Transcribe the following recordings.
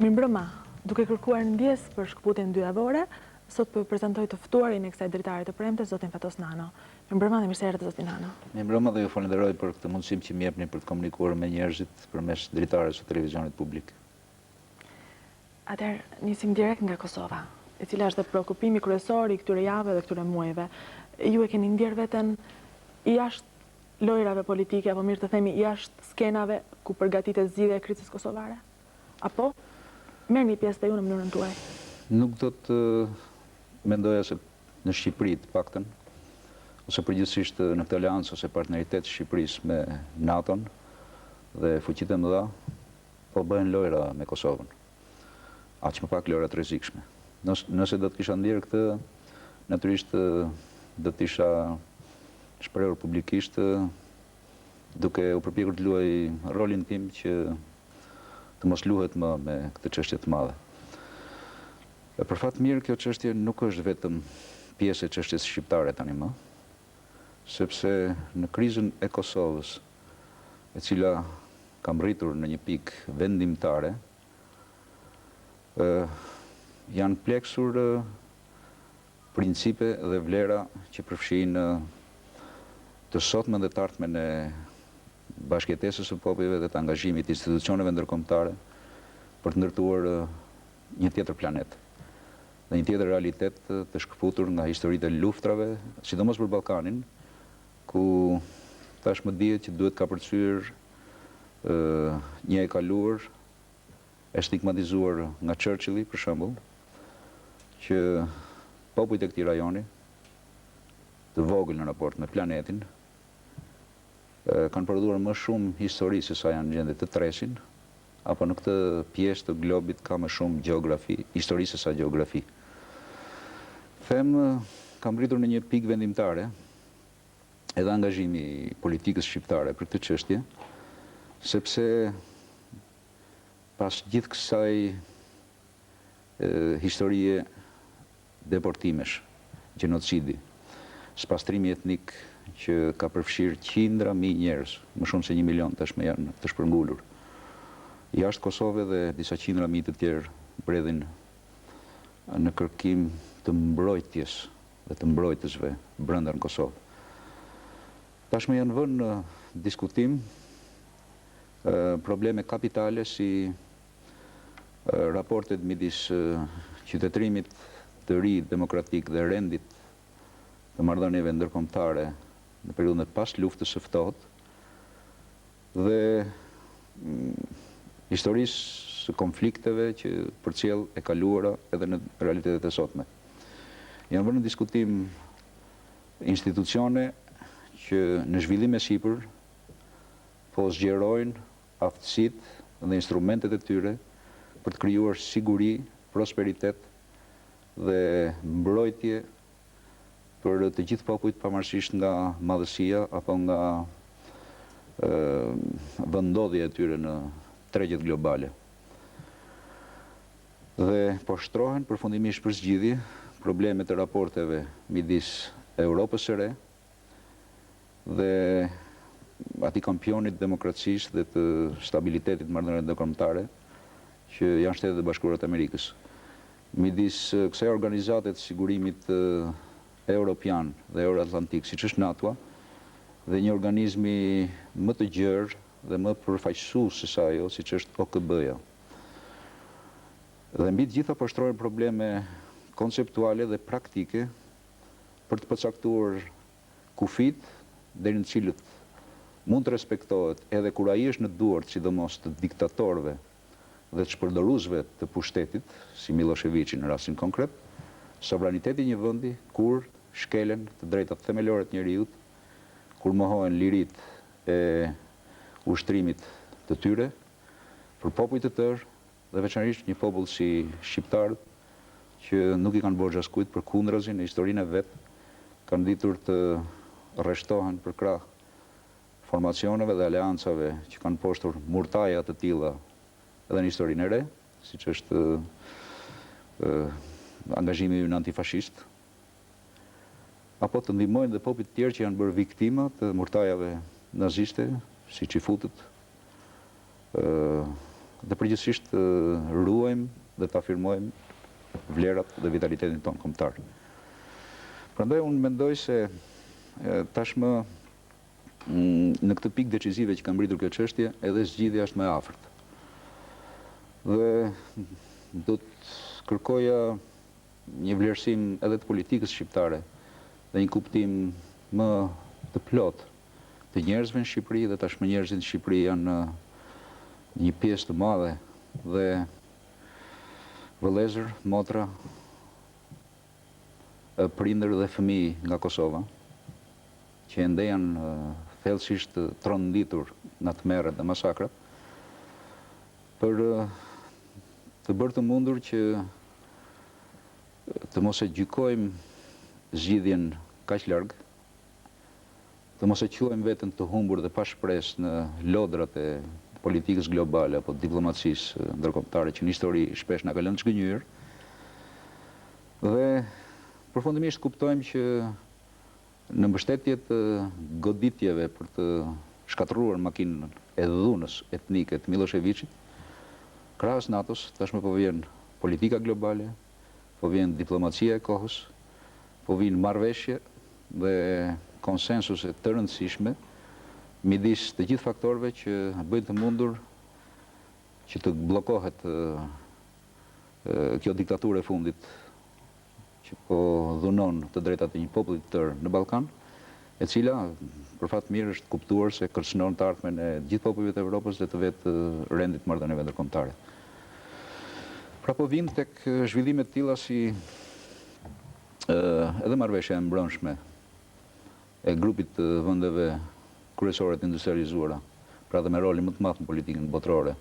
Mirëmbrëma, duke kërkuar ndjes për shkëputjen dyjavore, sot po prezantoj të ftuarin e kësaj dritare të premte, zotin Fatos Nano. Mirëmbrëma dhe mirë se erdhët, zotin Nano. Mirëmbrëma dhe ju falenderoj për këtë mundësim që më jepni për të komunikuar me njerëzit përmes dritares së televizionit publik. Atëherë, nisim direkt nga Kosova, e cila është dhe preokupimi kryesor i këtyre javëve dhe këtyre muajve. Ju e keni ndjer veten jashtë lojrave politike, apo mirë të themi jashtë skenave ku përgatitet zgjidhja e krizës kosovare? Apo merrni pjesë dhe ju në mënyrën tuaj? Nuk do të mendoja se në Shqipëri të paktën, ose përgjithsisht në këtë aleancë ose partneritet Shqipërisë me NATO-n dhe fuqitë e mëdha, po bëhen lojra me Kosovën. Aq më pak lojra të rrezikshme. Nëse do të kisha ndjerë këtë, natyrisht do të isha shprehur publikisht duke u përpjekur të luaj rolin tim që të mos luhet më me këtë çështje të madhe. Për fat mirë, kjo çështje nuk është vetëm pjesë e çështjes shqiptare tani më, sepse në krizën e Kosovës, e cila ka rritur në një pikë vendimtare, janë pleksur principe dhe vlera që përfshijnë të sotmen dhe të ardhmen e bashkëjetesës së popujve dhe të angazhimit të institucioneve ndërkombëtare për të ndërtuar një tjetër planet dhe një tjetër realitet të shkëputur nga historitë e luftrave, sidomos për Ballkanin, ku tashmë dihet që duhet ka përcyer një e kaluar e stigmatizuar nga Churchilli, për shembull, që popujt e këtij rajoni, të vogël në raport me planetin, kanë prodhuar më shumë histori se sa janë gjendje të tresin, apo në këtë pjesë të globit ka më shumë gjeografi, histori se sa gjeografi. Them, kam rritur në një pikë vendimtare, edhe angazhimi i politikës shqiptare për këtë çështje, sepse pas gjithë kësaj historie deportimesh, gjenocidi, spastrimi etnik që ka përfshirë qindra mijë njerëz, më shumë se 1 milion tashmë janë të shpërngulur. Jashtë Kosovë dhe disa qindra mijë të tjerë mbredhin në kërkim të mbrojtjes dhe të mbrojtësve brenda në Kosovë. Tashmë janë vënë në diskutim probleme kapitale si raportet midis qytetërimit të ri demokratik dhe rendit të marrëdhënieve ndërkombëtare në periudhën e pas luftës së ftohtë dhe historisë së konflikteve që përcjell e kaluara edhe në realitetet e sotme. Janë vënë në diskutim institucione që në zhvillim e sipër po zgjerojnë aftësitë dhe instrumentet e tyre për të krijuar siguri, prosperitet dhe mbrojtje për të gjithë popujt pavarësisht nga madhësia apo nga vendodhja e tyre në tregjet globale. Dhe po shtrohen përfundimisht për zgjidhje problemet e raporteve midis Europës së re dhe atij kampionit demokracisë dhe të stabilitetit marrëdhënieve ndërkombëtare që janë Shtetet e Bashkuara të Amerikës. Midis kësaj organizate të sigurimit europian dhe euroatlantik, siç është NATO-a, dhe një organizmi më të gjerë dhe më përfaqësues se sa ajo, siç është OKB-ja. Dhe mbi të gjitha po shtrohen probleme konceptuale dhe praktike për të përcaktuar kufit deri në të cilët mund të respektohet edhe kur ai është në duart, sidomos të diktatorëve dhe të shpërdoruesve të pushtetit, si Miloševići në rastin konkret, sovraniteti i një vendi kur shkelen të drejtat themelore të njerëzit, kur mohohen liritë e ushtrimit të tyre për popujt të tërë dhe veçanërisht një popull si shqiptarët që nuk i kanë borxh askujt, përkundrazi në historinë e vet kanë ditur të rreshtohen për krah formacioneve dhe aleancave që kanë poshtur murtaja të tilla edhe në historinë e re, siç është angazhimi ynë antifashist, apo të ndihmojnë dhe popujt të tjerë që janë bërë viktima të murtajave naziste, siç i futët dhe përgjithsisht ruajmë dhe të afirmojmë vlerat dhe vitalitetin tonë kombëtar. Prandaj unë mendoj se tashmë në këtë pikë decizive që ka mbritur kjo çështje, edhe zgjidhja është më e afërt. Dhe do të kërkoja një vlerësim edhe të politikës shqiptare dhe një kuptim më të plot të njerëzve në Shqipëri, dhe tashmë njerëzit në Shqipëri janë një pjesë të madhe dhe vëllezër, motra, prindër dhe fëmijë nga Kosova, që ende janë thellësisht tronditur nga tmerret dhe masakrat, për të bërë të mundur që të mos e gjykojmë zgjidhjen kaq larg, të mos e quajmë veten të humbur dhe pa shpresë në lodrat e politikës globale apo diplomacisë ndërkombëtare që në histori shpesh na ka lënë të zgënjur. Dhe përfundimisht kuptojmë që në mbështetje të goditjeve për të shkatërruar makinën e dhunës etnike të Miloševićit, krahas NATO-s tashmë po vjen politika globale, po vjen diplomacia e kohës, po vijnë marrëveshje dhe konsensuse të rëndësishme midis të gjithë faktorëve që bëjnë të mundur që të bllokohet kjo diktaturë e fundit që po dhunon të drejtat e një populli të tërë në Ballkan, e cila për fat mirë është kuptuar se kërcënon të ardhmen e gjithë popujve të Evropës dhe të vetë rendit marrëdhënieve ndërkombëtare. Pra po vim tek zhvillime të tilla si edhe marrëveshja e mbrëmshme e grupit të vendeve kryesore të industrializuara, pra dhe me rolin më të madh në politikën botërore,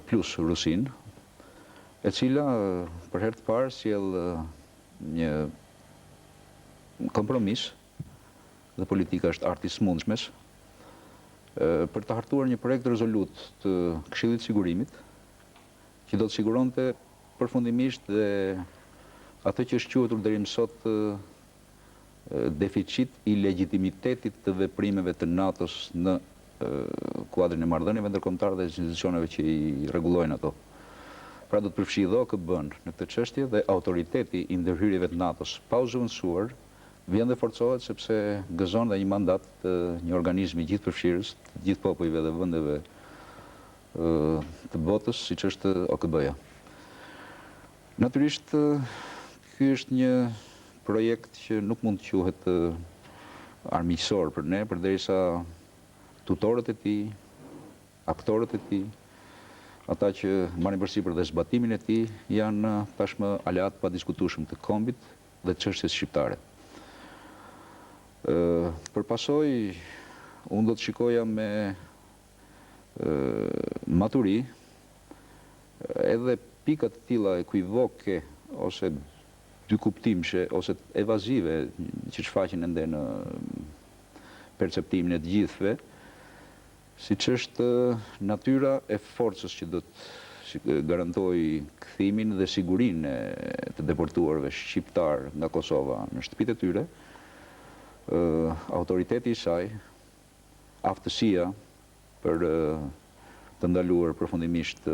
plus Rusin, e cila për herë të parë sjell një kompromis, dhe politika është arti i smundshmes, për të hartuar një projekt rezolut të Këshillit të Sigurimit, që do të siguronte përfundimisht dhe atë që është quajtur deri më sot deficit i legitimitetit të veprimeve të NATO-s në kuadrin e marrëdhënieve ndërkombëtare dhe institucioneve që i rregullojnë ato. Pra do të përfshijë dhe OKB-n në këtë çështje dhe autoriteti i ndërhyrjeve të NATO-s pa u zëvendësuar vjen dhe forcohet sepse gëzon dhe një mandat të një organizmi gjithëpërfshirës të gjithë popujve dhe vendeve të botës, siç është OKB-ja. Natyrisht ky është një projekt që nuk mund të quhet armiqësor për ne, përderisa tutorët e tij, aktorët e tij, ata që marrin përsipër dhe zbatimin e tij, janë tashmë aleat pa diskutueshëm të kombit dhe të çështjes shqiptare. Për pasojë, unë do të shikoja me maturi edhe pika të tilla ekuivoke ose dy kuptimshe ose evazive që shfaqen ende në perceptimin e të gjithëve, siç është natyra e forcës që do të garantojë kthimin dhe sigurinë të deportuarve shqiptar nga Kosova në shtëpitë e tyre, autoriteti i saj, aftësia për të ndaluar përfundimisht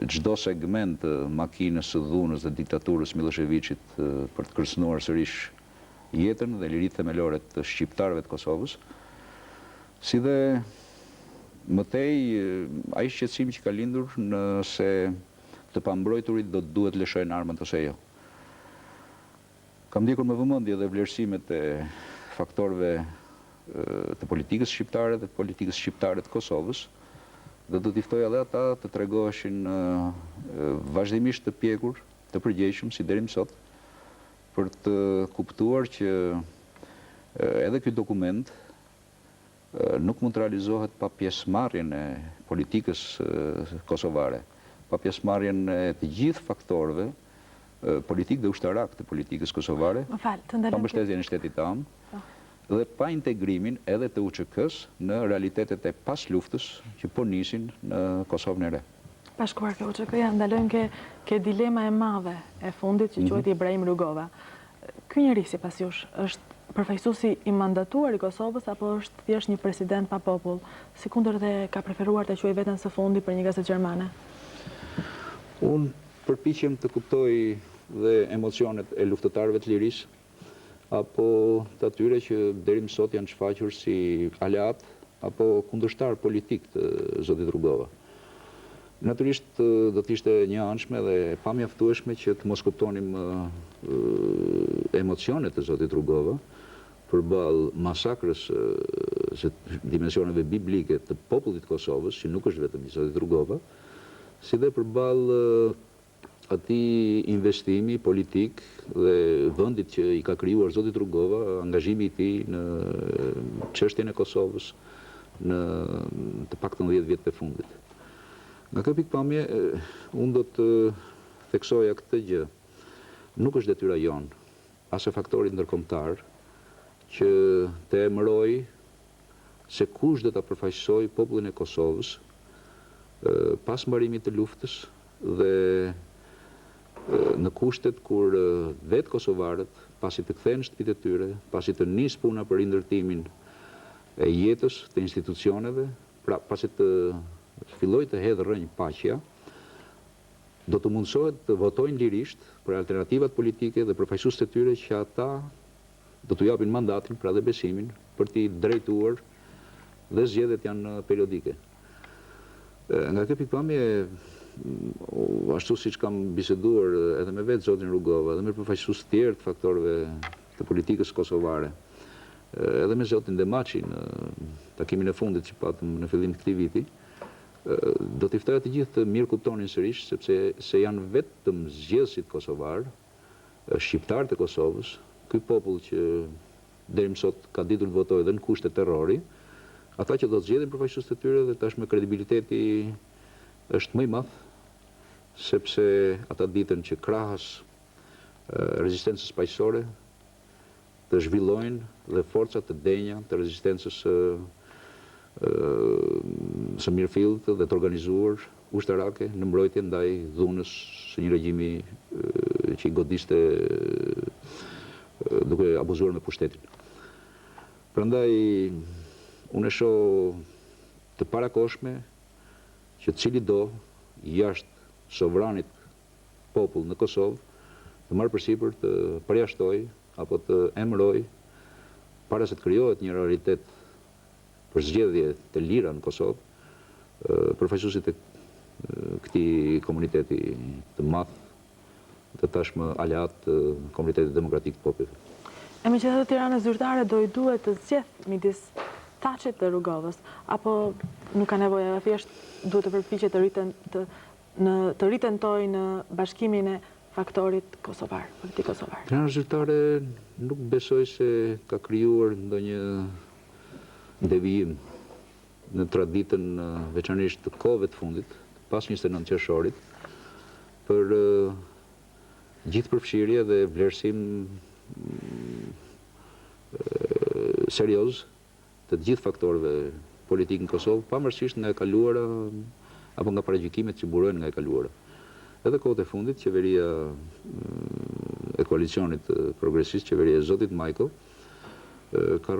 çdo segment të makinës së dhunës dhe diktaturës Miloševićit për të kërcënuar sërish jetën dhe liritë themelore të shqiptarëve të Kosovës, si dhe mëtej ai shqetësim që ka lindur nëse të pambrojturit do të duhet lëshojnë armët ose jo. Kam ndjekur me vëmendje dhe vlerësimet e faktorëve të politikës shqiptare dhe politikës shqiptare të Kosovës, dhe do t'i ftoj edhe ata të tregoheshin vazhdimisht të pjekur, të përgjegjshëm si deri më sot, për të kuptuar që edhe ky dokument nuk mund të realizohet pa pjesëmarrjen e politikës kosovare, pa pjesëmarrjen e të gjithë faktorëve politik dhe ushtarak të politikës kosovare, pa mbështetjen e shtetit tanë, dhe pa integrimin edhe të UÇK-s në realitetet e pas luftës që po nisin në Kosovën e Re. Pa shkuar ke UÇK-ja, ndalojmë ke dilema e madhe e fundit që quhet Ibrahim Rugova. Ky njeri sipas jush është përfaqësuesi i mandatuar i Kosovës apo është thjesht një president pa popull, sikundër dhe ka preferuar të quajë veten së fundi për një gazetë gjermane? Unë përpiqem të kuptoj dhe emocionet e luftëtarëve të lirisë, apo të atyre që deri më sot janë shfaqur si aleat apo kundërshtar politik të zotit Rugova. Natyrisht do të ishte një anshme dhe pa mjaftueshme që të mos kuptonim emocionet të zotit Rugova përballë masakrës së dimensioneve biblike të popullit të Kosovës, që nuk është vetëm i zotit Rugova, si dhe përballë atij investimi politik dhe vendit që i ka krijuar zotit Rugova, angazhimi i tij në çështjen e Kosovës në të paktën 10 vjet të fundit. Nga kjo pikpamje, unë do të theksoja këtë gjë. Nuk është detyra jonë, as e faktorit ndërkombëtar, që të emëroj se kush do ta përfaqësoj popullin e Kosovës pas mbarimit të luftës dhe në kushtet kur vetë kosovarët, pasi të kthehen në shtëpitë e tyre, pasi të nis puna për rindërtimin e jetës, të institucioneve, pra pasi të filloj të hedhë rrënjë paqja, do të mundësohet të votojnë lirisht për alternativat politike dhe përfaqësuesit e tyre që ata do t'u japin mandatin, pra dhe besimin, për t'i drejtuar dhe zgjedhjet janë periodike. Nga kjo pikpamje, ashtu siç kam biseduar edhe me vetë zotin Rugova, edhe me përfaqësues të tjerë të faktorëve të politikës kosovare, edhe me zotin Demaçi në takimin e fundit që patëm në fillim të këtij viti, do t'i ftoja të gjithë të mirë kuptonin sërish, sepse janë vetëm zgjedhësit kosovar, shqiptarët e Kosovës, ky popull që deri më sot ka ditur të votojë edhe në kushte terrori, ata që do të zgjedhin përfaqësuesit e tyre dhe tashmë kredibiliteti është më i madh, sepse ata ditën që krahas rezistencës paqësore të zhvillojnë dhe forcat të denja të rezistencës së mirëfillt dhe të organizuar ushtarake në mbrojtje ndaj dhunës së një regjimi që i godiste duke abuzuar me pushtetin. Prandaj unë e shoh të parakoshme që cili do jashtë sovranit popull në Kosovë të marrë përsipër të përjashtoj apo të emëroj para se të krijohet një realitet për zgjedhje të lira në Kosovë, përfaqësuesit e këtij komuniteti të madh, të tashmë aleat të komunitetit demokratik të popullit. E megjithatë Tirana zyrtare do i duhet të zgjedh midis Thaçit dhe Rugovës, apo nuk ka nevojë, thjesht duhet të përpiqet të ritentoj në bashkimin e faktorit kosovar, politik kosovar. Tirana zyrtare nuk besoj se ka krijuar ndonjë devijim në traditën veçanërisht të kohëve të fundit, pas 29 qershorit, për gjithë përfshirje dhe vlerësim serioz të gjithë faktorëve politik në Kosovë, pavarësisht nga e kaluara apo nga paragjykimet që burojnë nga e kaluara. Edhe kohët e fundit, qeveria e koalicionit progresist, qeveria e zotit Majko, ka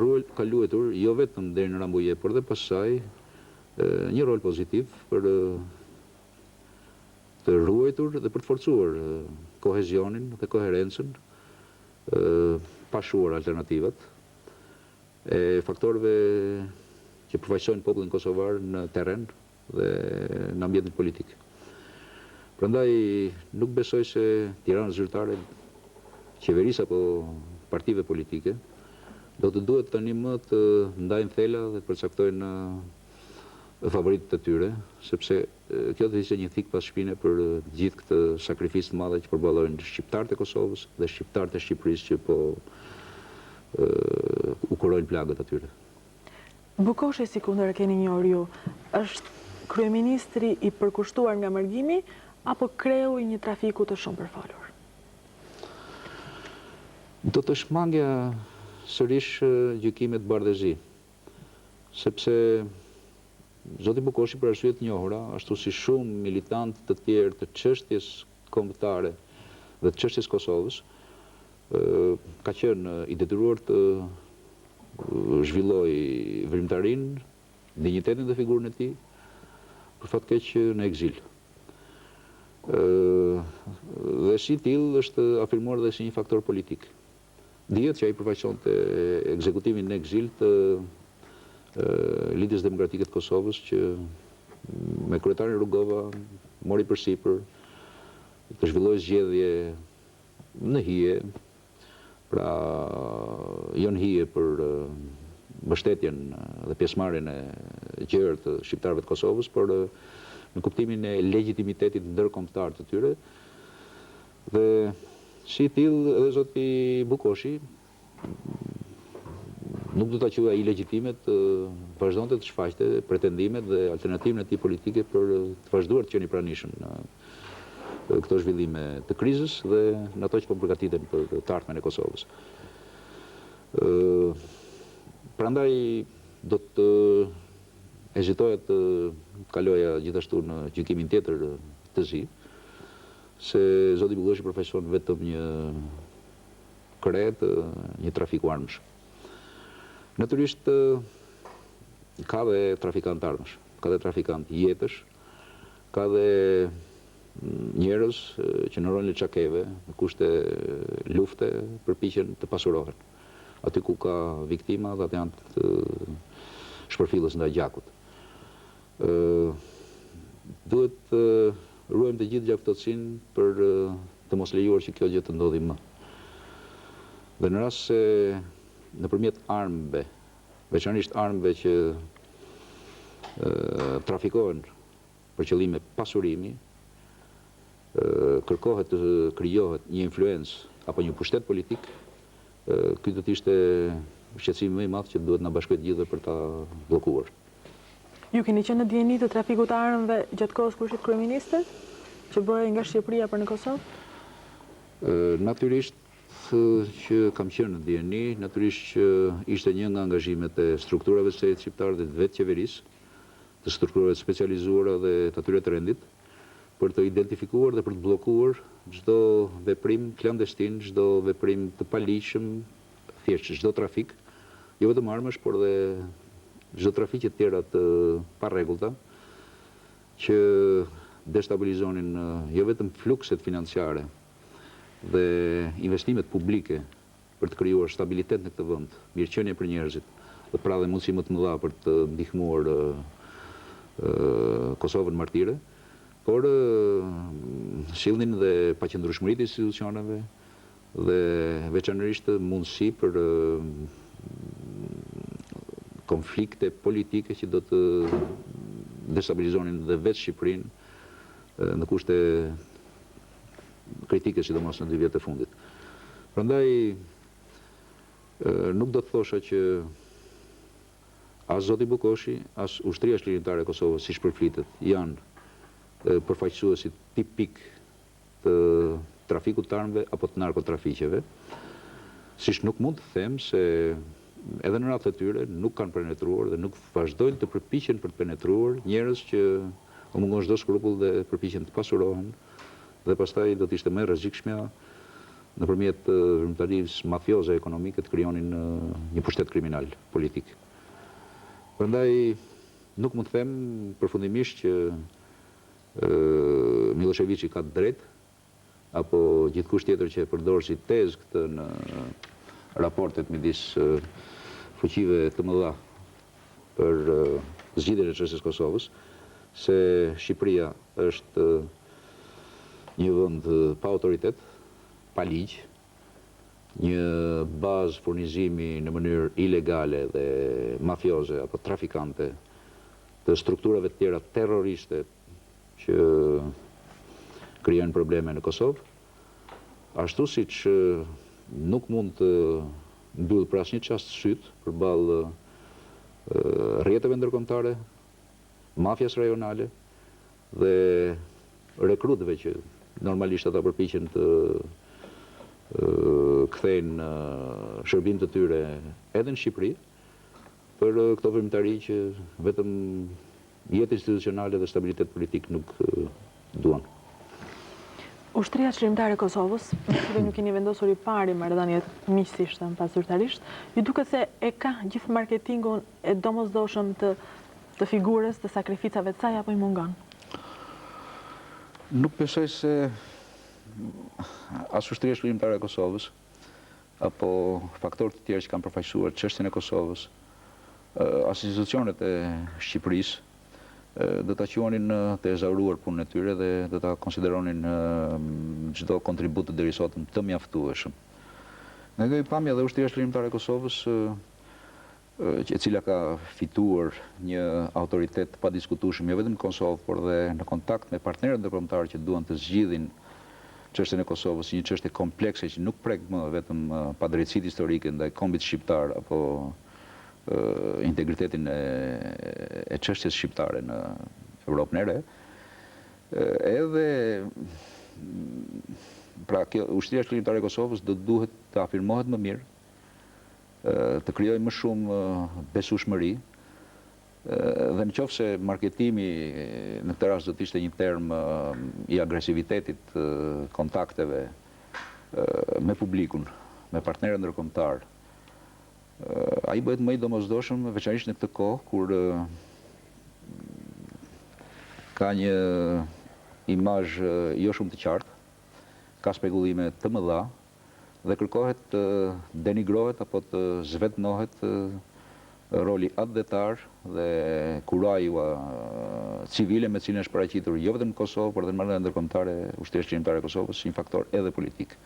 luetur jo vetëm deri në Rambuje, por dhe pas saj një rol pozitiv për të ruajtur dhe për të forcuar kohezionin dhe koherencën, pashuar alternativat e faktorëve që përfaqësojnë popullin kosovar në terren dhe në ambientin politik. Prandaj nuk besoj se Tirana zyrtare, qeverisë apo partive politike do të duhet tani më të ndajnë thela dhe të përcaktojnë favoritët e tyre, sepse kjo do të ishte një thik pas shpine për gjithë këtë sakrificë të madhe që përballojnë shqiptarët e Kosovës dhe shqiptarët e Shqipërisë që po u kurojnë plagët atyre. Bukoshi, sikundër e keni njohur ju, është kryeministri i përkushtuar nga mërgimi apo kreu i një trafiku të shumë përfolur? Do të shmangja sërish gjykimet bardhëzi, sepse zoti Bukoshi për arsye të njohura, ashtu si shumë militantë të tjerë të çështjes kombëtare dhe të çështjes Kosovës, ka qenë i detyruar të zhvilloj vrimtarin, dinjitetin dhe figurën e tij, për fat keq në ekzil. Dhe si tillë është afirmuar dhe si një faktor politik. Dihet që ai përfaqësonte ekzekutimin në ekzil të Lidhjes Demokratike të Kosovës, që me kryetarin Rugova mori përsipër të zhvilloj zgjedhje në hije, pra jo në hije për mbështetjen dhe pjesëmarrjen e gjerë të shqiptarëve të Kosovës, por në kuptimin e legjitimitetit ndërkombëtar të tyre. Dhe si tillë edhe zoti Bukoshi nuk do ta quaj ilegjitimet, vazhdonte të shfaqte pretendimet dhe alternativat e tij politike për të vazhduar të qenë i pranishëm në këto zhvillime të krizës dhe në ato që po përgatiten për të ardhmen e Kosovës. Prandaj do të hezitoja të kaloja gjithashtu në gjykimin tjetër të zi, se zoti Bukoshi përfaqëson vetëm një kret, një trafiku armësh. Natyrisht ka dhe trafikant armësh, ka dhe trafikant jetësh, ka dhe njerëz që në rolin e çakeve, në kushte lufte, përpiqen të pasurohen. Aty ku ka viktima dhe atë janë të shpërfillës ndaj gjakut. Duhet të ruajmë të gjithë gjaktësinë për të mos lejuar që kjo gjë të ndodhi më. Dhe në rast se nëpërmjet armëve, veçanërisht armëve që trafikohen për qëllime pasurimi, kërkohet të krijohet një influencë apo një pushtet politik, ky do të ishte shqetësimi më i madh që duhet na bashkohet gjithë për ta bllokuar. Ju keni qenë në dieni të trafikut të armëve gjatë kohës kur ishit kryeminist, që bëhej nga Shqipëria për në Kosovë? Natyrisht që kam qenë në dieni, natyrisht që ishte një nga angazhimet e strukturave së shqiptare dhe të vetë qeverisë, të strukturave specializuara dhe të atyre të rendit, për të identifikuar dhe për të bllokuar çdo veprim klandestin, çdo veprim të paligjshëm, thjesht çdo trafik, jo vetëm armësh, por dhe çdo trafiqe të tjera të parregullta, që destabilizonin jo vetëm flukset financiare dhe investimet publike për të krijuar stabilitet në këtë vend, mirëqenie për njerëzit, dhe pra dhe mundësi më të mëdha për të ndihmuar Kosovën martire, por sillnin dhe paqëndrueshmëritë e institucioneve dhe veçanërisht mundësi për konflikte politike që do të destabilizonin dhe vetë Shqipërinë në kushte kritike, sidomos në 2 vjet e fundit. Prandaj nuk do të thosha që as zoti Bukoshi, as ushtria shlirimtare e Kosovës, siç përflitet, janë përfaqësuesit tipik të trafikut të armëve apo të narkotrafiqeve, siç nuk mund të them se edhe në radhët e tyre nuk kanë penetruar dhe nuk vazhdojnë të përpiqen për të penetruar njerëz që u mungon çdo skrupull dhe përpiqen të pasurohen, dhe pastaj do të ishte më e rrezikshme nëpërmjet vrimtarisë mafioze ekonomike të krijonin një pushtet kriminal politik. Prandaj nuk mund të them përfundimisht që Miloševići ka drejt, apo gjithkush tjetër që e përdor si tezë këtë në raportet midis fuqive të mëdha për zgjidhjen e çështjes Kosovës, se Shqipëria është një vend pa autoritet, pa ligj, një bazë furnizimi në mënyrë ilegale dhe mafioze apo trafikante të strukturave të tjera terroriste që krijojnë probleme në Kosovë, ashtu siç nuk mund të mbyll për asnjë çast syt përballë rrjeteve ndërkombëtare, mafjas rajonale dhe rekrutëve që normalisht ata përpiqen të kthejnë shërbim të tyre edhe në Shqipëri, për këto vrimtari që vetëm jetë institucionale dhe stabilitet politik nuk duan. Ushtria Qlirimtare e Kosovës, nëse nuk keni vendosur i pari marrëdhëniet miqësisht pas zyrtarisht, ju duket se e ka gjithë marketingun e domosdoshëm të figurës, të sakrificave të saj, apo i mungon? Nuk besoj se as Ushtria Qlirimtare e Kosovës, apo faktorët të tjerë që kanë përfaqësuar çështjen e Kosovës, as institucionet e Shqipërisë, do ta quanin të ezauruar punën e tyre dhe do ta konsideronin çdo kontribut të deri sot të mjaftueshëm. Nga kjo pamje dhe Ushtria Qlirimtare e Kosovës, e cila ka fituar një autoritet pa diskutueshëm jo vetëm në Kosovë, por dhe në kontakt me partnerët ndërkombëtar që duan të zgjidhin çështjen e Kosovës, një çështje komplekse që nuk prek më vetëm padrejtësitë historike ndaj kombit shqiptar apo integritetin e çështjes shqiptare në Europën e Re, edhe pra kjo Ushtria Qlirimtare e Kosovës do duhet të afirmohet më mirë, të krijojë më shumë besueshmëri, dhe në qoftë se marketimi në këtë rast do të ishte një term i agresivitetit kontakteve me publikun, me partnerët ndërkombëtar, ai bëhet më i domosdoshëm veçanërisht në këtë kohë kur ka një imazh jo shumë të qartë, ka spekullime të mëdha dhe kërkohet të denigrohet apo të zvetnohet roli atdetar dhe kurajua civile me cilën është paraqitur jo vetëm në Kosovë, por edhe në marrëdhëniet ndërkombëtare Ushtrisë Qlirimtare e Kosovës, një faktor edhe politik.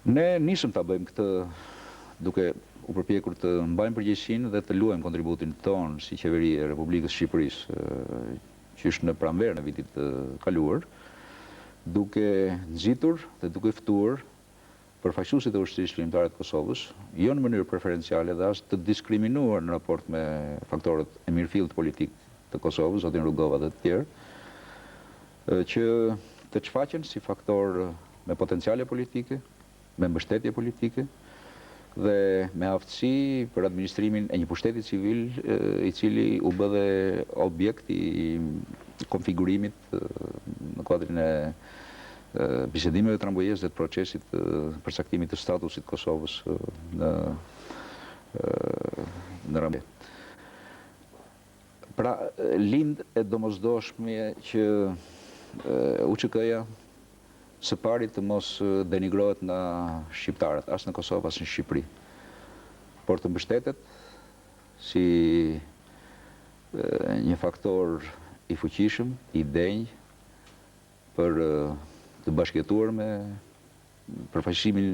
Ne nisëm ta bëjmë këtë duke u përpjekur të mbajmë përgjegjësinë dhe të luajmë kontributin tonë si qeveri e Republikës Shqipërisë, që është në pranverën e vitit të kaluar, duke nxitur dhe duke ftuar përfaqësuesit e Ushtrisë Qlirimtare të Kosovës, jo në mënyrë preferenciale dhe as të diskriminuar në raport me faktorët e mirëfillt politik të Kosovës, zotin Rugova dhe të tjerë, që të shfaqen si faktor me potenciale politike, me mbështetje politike, dhe me aftësi për administrimin e një pushteti civil i cili u bë dhe objekt i konfigurimit në kuadrin e bisedimeve të Rambujës dhe të procesit përcaktimit të statusit Kosovës në Rambujë. Pra, lind e domosdoshme që UÇK-ja së pari të mos denigrohet nga shqiptarët, as në Kosovë, as në Shqipëri, por të mbështetet si një faktor i fuqishëm, i denj, për të bashkëjetuar me përfaqësimin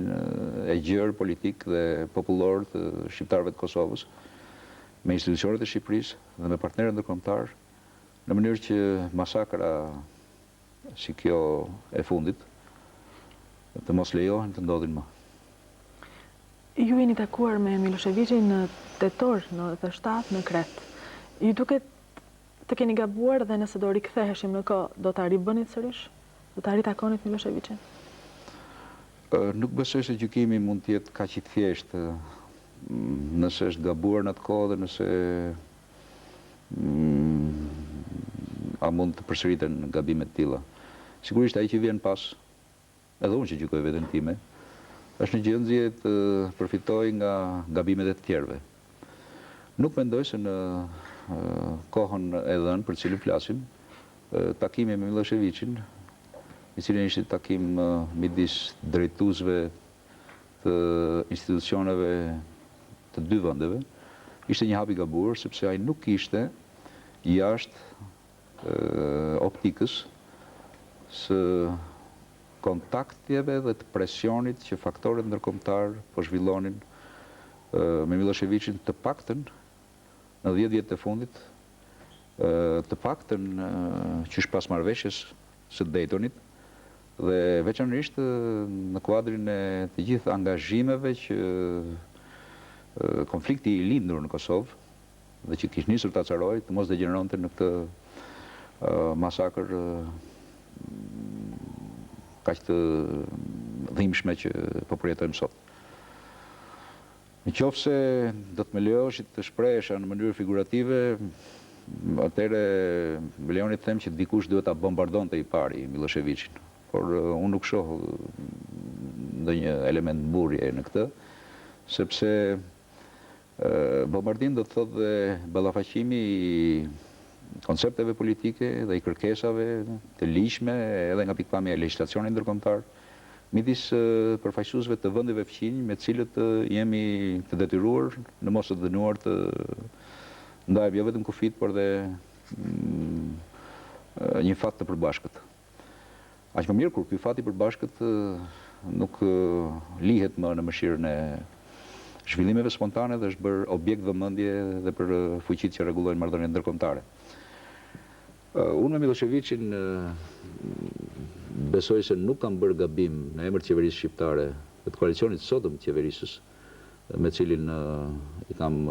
e gjerë politik dhe popullor të shqiptarëve të Kosovës, me institucionet e Shqipërisë dhe me partnerët ndërkombëtar, në mënyrë që masakra si kjo e fundit të mos lejohen të ndodhin më. Ju jeni takuar me Miloševićin në tetor, në 97 në Kret. Ju duket të keni gabuar dhe nëse do riktheheshim në kohë, do ta ribënit sërish? Do ta ritakonit Miloševićin? Nuk besoj se gjykimi mund të jetë kaq i thjeshtë nëse është gabuar në atë kohë dhe nëse a mund të përsëriten gabimet të tilla. Sigurisht ai që vjen pas, edhe unë që gjykoj veten time, është në gjendje të përfitoj nga gabimet e të tjerëve. Nuk mendoj se në kohën e dhënë për cilën flasim, takimi me Miloševićin, i cili ishte takim midis drejtuesve të institucioneve të dy vendeve, ishte një hap i gabuar sepse ai nuk ishte jashtë optikës së kontakteve dhe të presionit që faktorët ndërkombëtar po zhvillonin me Miloševićin, të paktën në 10 vjet të fundit, të paktën qysh pas marrëveshjes së Daytonit dhe veçanërisht në kuadrin e të gjithë angazhimeve që konflikti i lindur në Kosovë dhe që kishte nisur ta acarojë të mos degeneronte në këtë masakër kaq të dhimbshme që po përjetojmë sot. Nëse do të më lejosh të shprehesha në mënyrë figurative, atëre më lejoni të them që dikush duhet ta bombardonte i pari Miloševićin, por unë nuk shoh ndonjë element mburje në këtë, sepse bombardim do të thotë dhe ballafaqimi i koncepteve politike dhe i kërkesave të ligjshme edhe nga pikpamja e legjislacionit ndërkombëtar midis përfaqësuesve të vendeve fqinj me të cilët jemi të detyruar në mos të dënuar të ndajmë jo vetëm kufit, por dhe një fat të përbashkët. Aq më mirë kur ky fat i përbashkët nuk lihet më në mëshirën e zhvillimeve spontane dhe është bërë objekt vëmendje dhe për fuqitë që rregullojnë marrëdhëniet ndërkombëtare. Unë me Miloševićin besoj se nuk kam bërë gabim në emër të qeverisë shqiptare, të koalicionit sotëm të qeverisës, me cilin i kam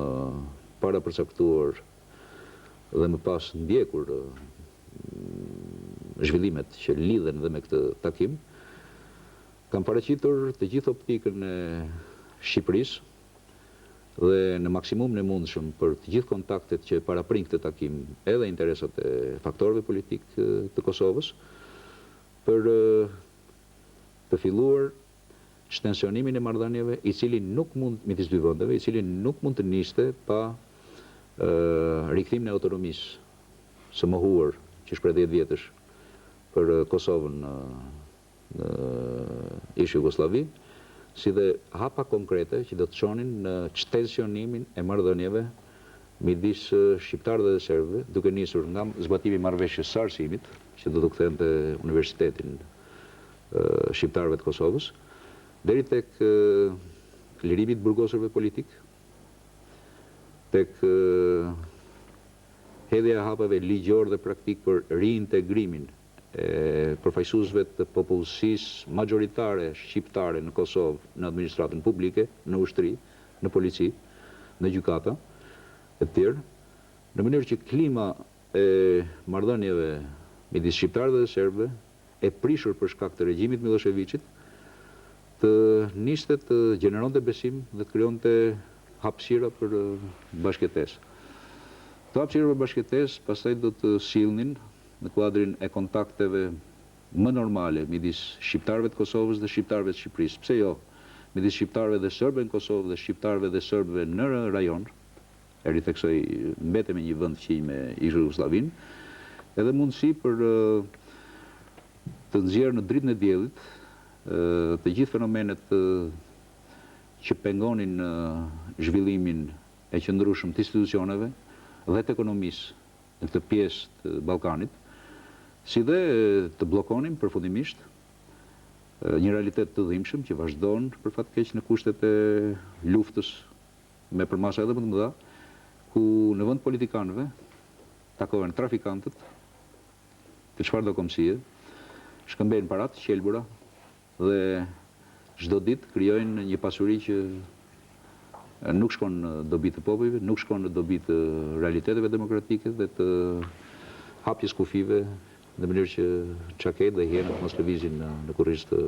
para përcaktuar dhe më pas ndjekur zhvillimet që lidhen dhe me këtë takim, kam paraqitur të gjithë optikën e Shqipërisë dhe në maksimum në mundshëm për të gjithë kontaktet që paraprin këtë takim edhe interesat e faktorëve politik të Kosovës, për të filluar shtensionimin e marrëdhënieve i cili nuk mund midis dy vendeve, i cili nuk mund të niste pa rikthimin e autonomisë së mohuar që shpreh 10 vjetësh për Kosovën në ish Jugosllavi, si dhe hapa konkrete që do të çonin në shtensionimin e marrëdhënieve midis shqiptarëve dhe serbëve, duke nisur nga zbatimi i marrëveshjes së arsimit, që do të kthente universitetin shqiptarëve të Kosovës, deri tek lirimi i burgosërve politik, tek hedhja e hapave ligjor dhe praktik për reintegrimin e përfaqësuesve të popullsisë majoritare shqiptare në Kosovë, në administratën publike, në ushtri, në polici, në gjykata e tjerë, në mënyrë që klima e marrëdhënieve midis shqiptarëve dhe serbëve e prishur për shkak të regjimit Miloševićit të niste të gjeneronte besim dhe të krijonte hapësira për bashkëtesë. Këto hapësira për bashkëtesë pastaj do të sillnin në kuadrin e kontakteve më normale midis shqiptarëve të Kosovës dhe shqiptarëve të Shqipërisë. Pse jo? Midis shqiptarëve dhe serbëve në Kosovë dhe shqiptarëve dhe serbëve në rajon, e ritheksoj mbetemi një vend fqinj me ish Jugosllavin, edhe mundësi për të nxjerrë në dritën e diellit të gjithë fenomenet që pengonin zhvillimin e qëndrueshëm të institucioneve dhe të ekonomisë në këtë pjesë të Ballkanit, si dhe të bllokonin përfundimisht një realitet të dhimbshëm që vazhdon për fat keq në kushtet e luftës me përmasa edhe më të mëdha, ku në vend politikanëve takohen trafikantët të çfarëdo komsie, shkëmbejnë parat qelbura dhe çdo ditë krijojnë një pasuri që nuk shkon në dobi të popujve, nuk shkon në dobi të realiteteve demokratike dhe të hapjes kufive në mënyrë që çaket dhe hjenët mos lëvizin në kurriz të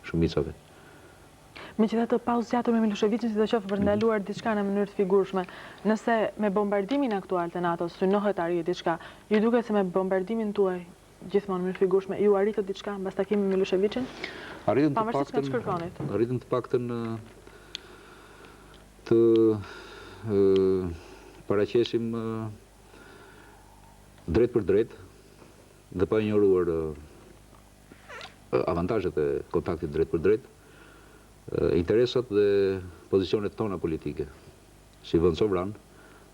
shumicave. Megjithatë, pa u zgjatur me Miloševićin, sidoqoftë për ndaluar diçka në mënyrë të figurshme, nëse me bombardimin aktual të NATO-s synohet arritje diçka, ju duket se me bombardimin tuaj gjithmonë në mënyrë figurshme ju arritët diçka mbas takimit me Miloševićin? Arritëm të paktën të paraqesim drejt për drejt dhe pa injoruar avantazhet e kontaktit drejt për drejt, interesat dhe pozicionet tona politike, si vend sovran,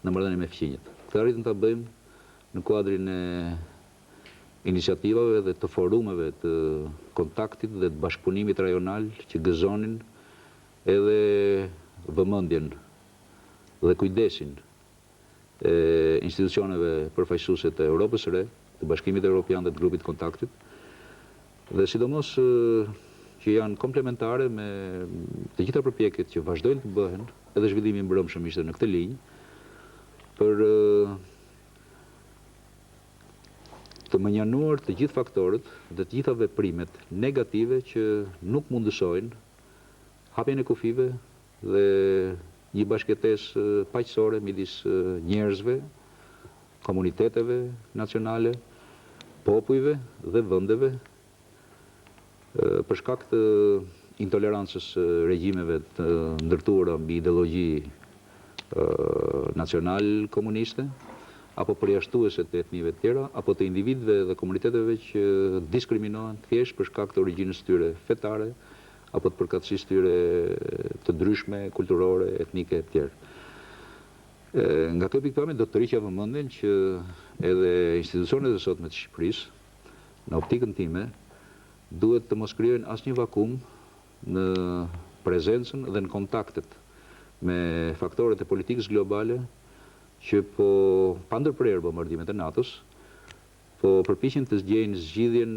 në marrëdhënie me fqinjet. Këtë arritëm ta bëjmë në kuadrin e iniciativave dhe të forumeve të kontaktit dhe të bashkëpunimit rajonal që gëzonin edhe vëmendjen dhe kujdesin e institucioneve përfaqësuese të Europës së Re, të Bashkimit Evropian dhe të grupit kontaktit, dhe sidomos që janë komplementare me të gjitha përpjekjet që vazhdojnë të bëhen, edhe zhvillimi i mbrëmshëm ishte në këtë linjë, për të menjanuar të gjithë faktorët dhe të gjitha veprimet negative që nuk mundësojnë hapjen e kufive dhe një bashkëtesë paqësore midis njerëzve, komuniteteve nacionale, popujve dhe vëndeve, për shkak të intolerancës regjimeve të ndërtuara mbi ideologji nacional komuniste, apo përjashtuese të etnive të tjera, apo të individëve dhe komuniteteve që diskriminohen thjesht për shkak të origjinës tyre fetare, apo të përkatësisë tyre të ndryshme, kulturore, etnike e tjerë. Nga kjo pikpamje do të rriqja vëmendjen që edhe institucionet e sotme të Shqipërisë, në optikën time, duhet të mos krijojnë asnjë vakum në prezencën dhe në kontaktet me faktorët e politikës globale që po pa ndërprerë bombardimet e NATO-s, po përpiqen të zgjejnë zgjidhjen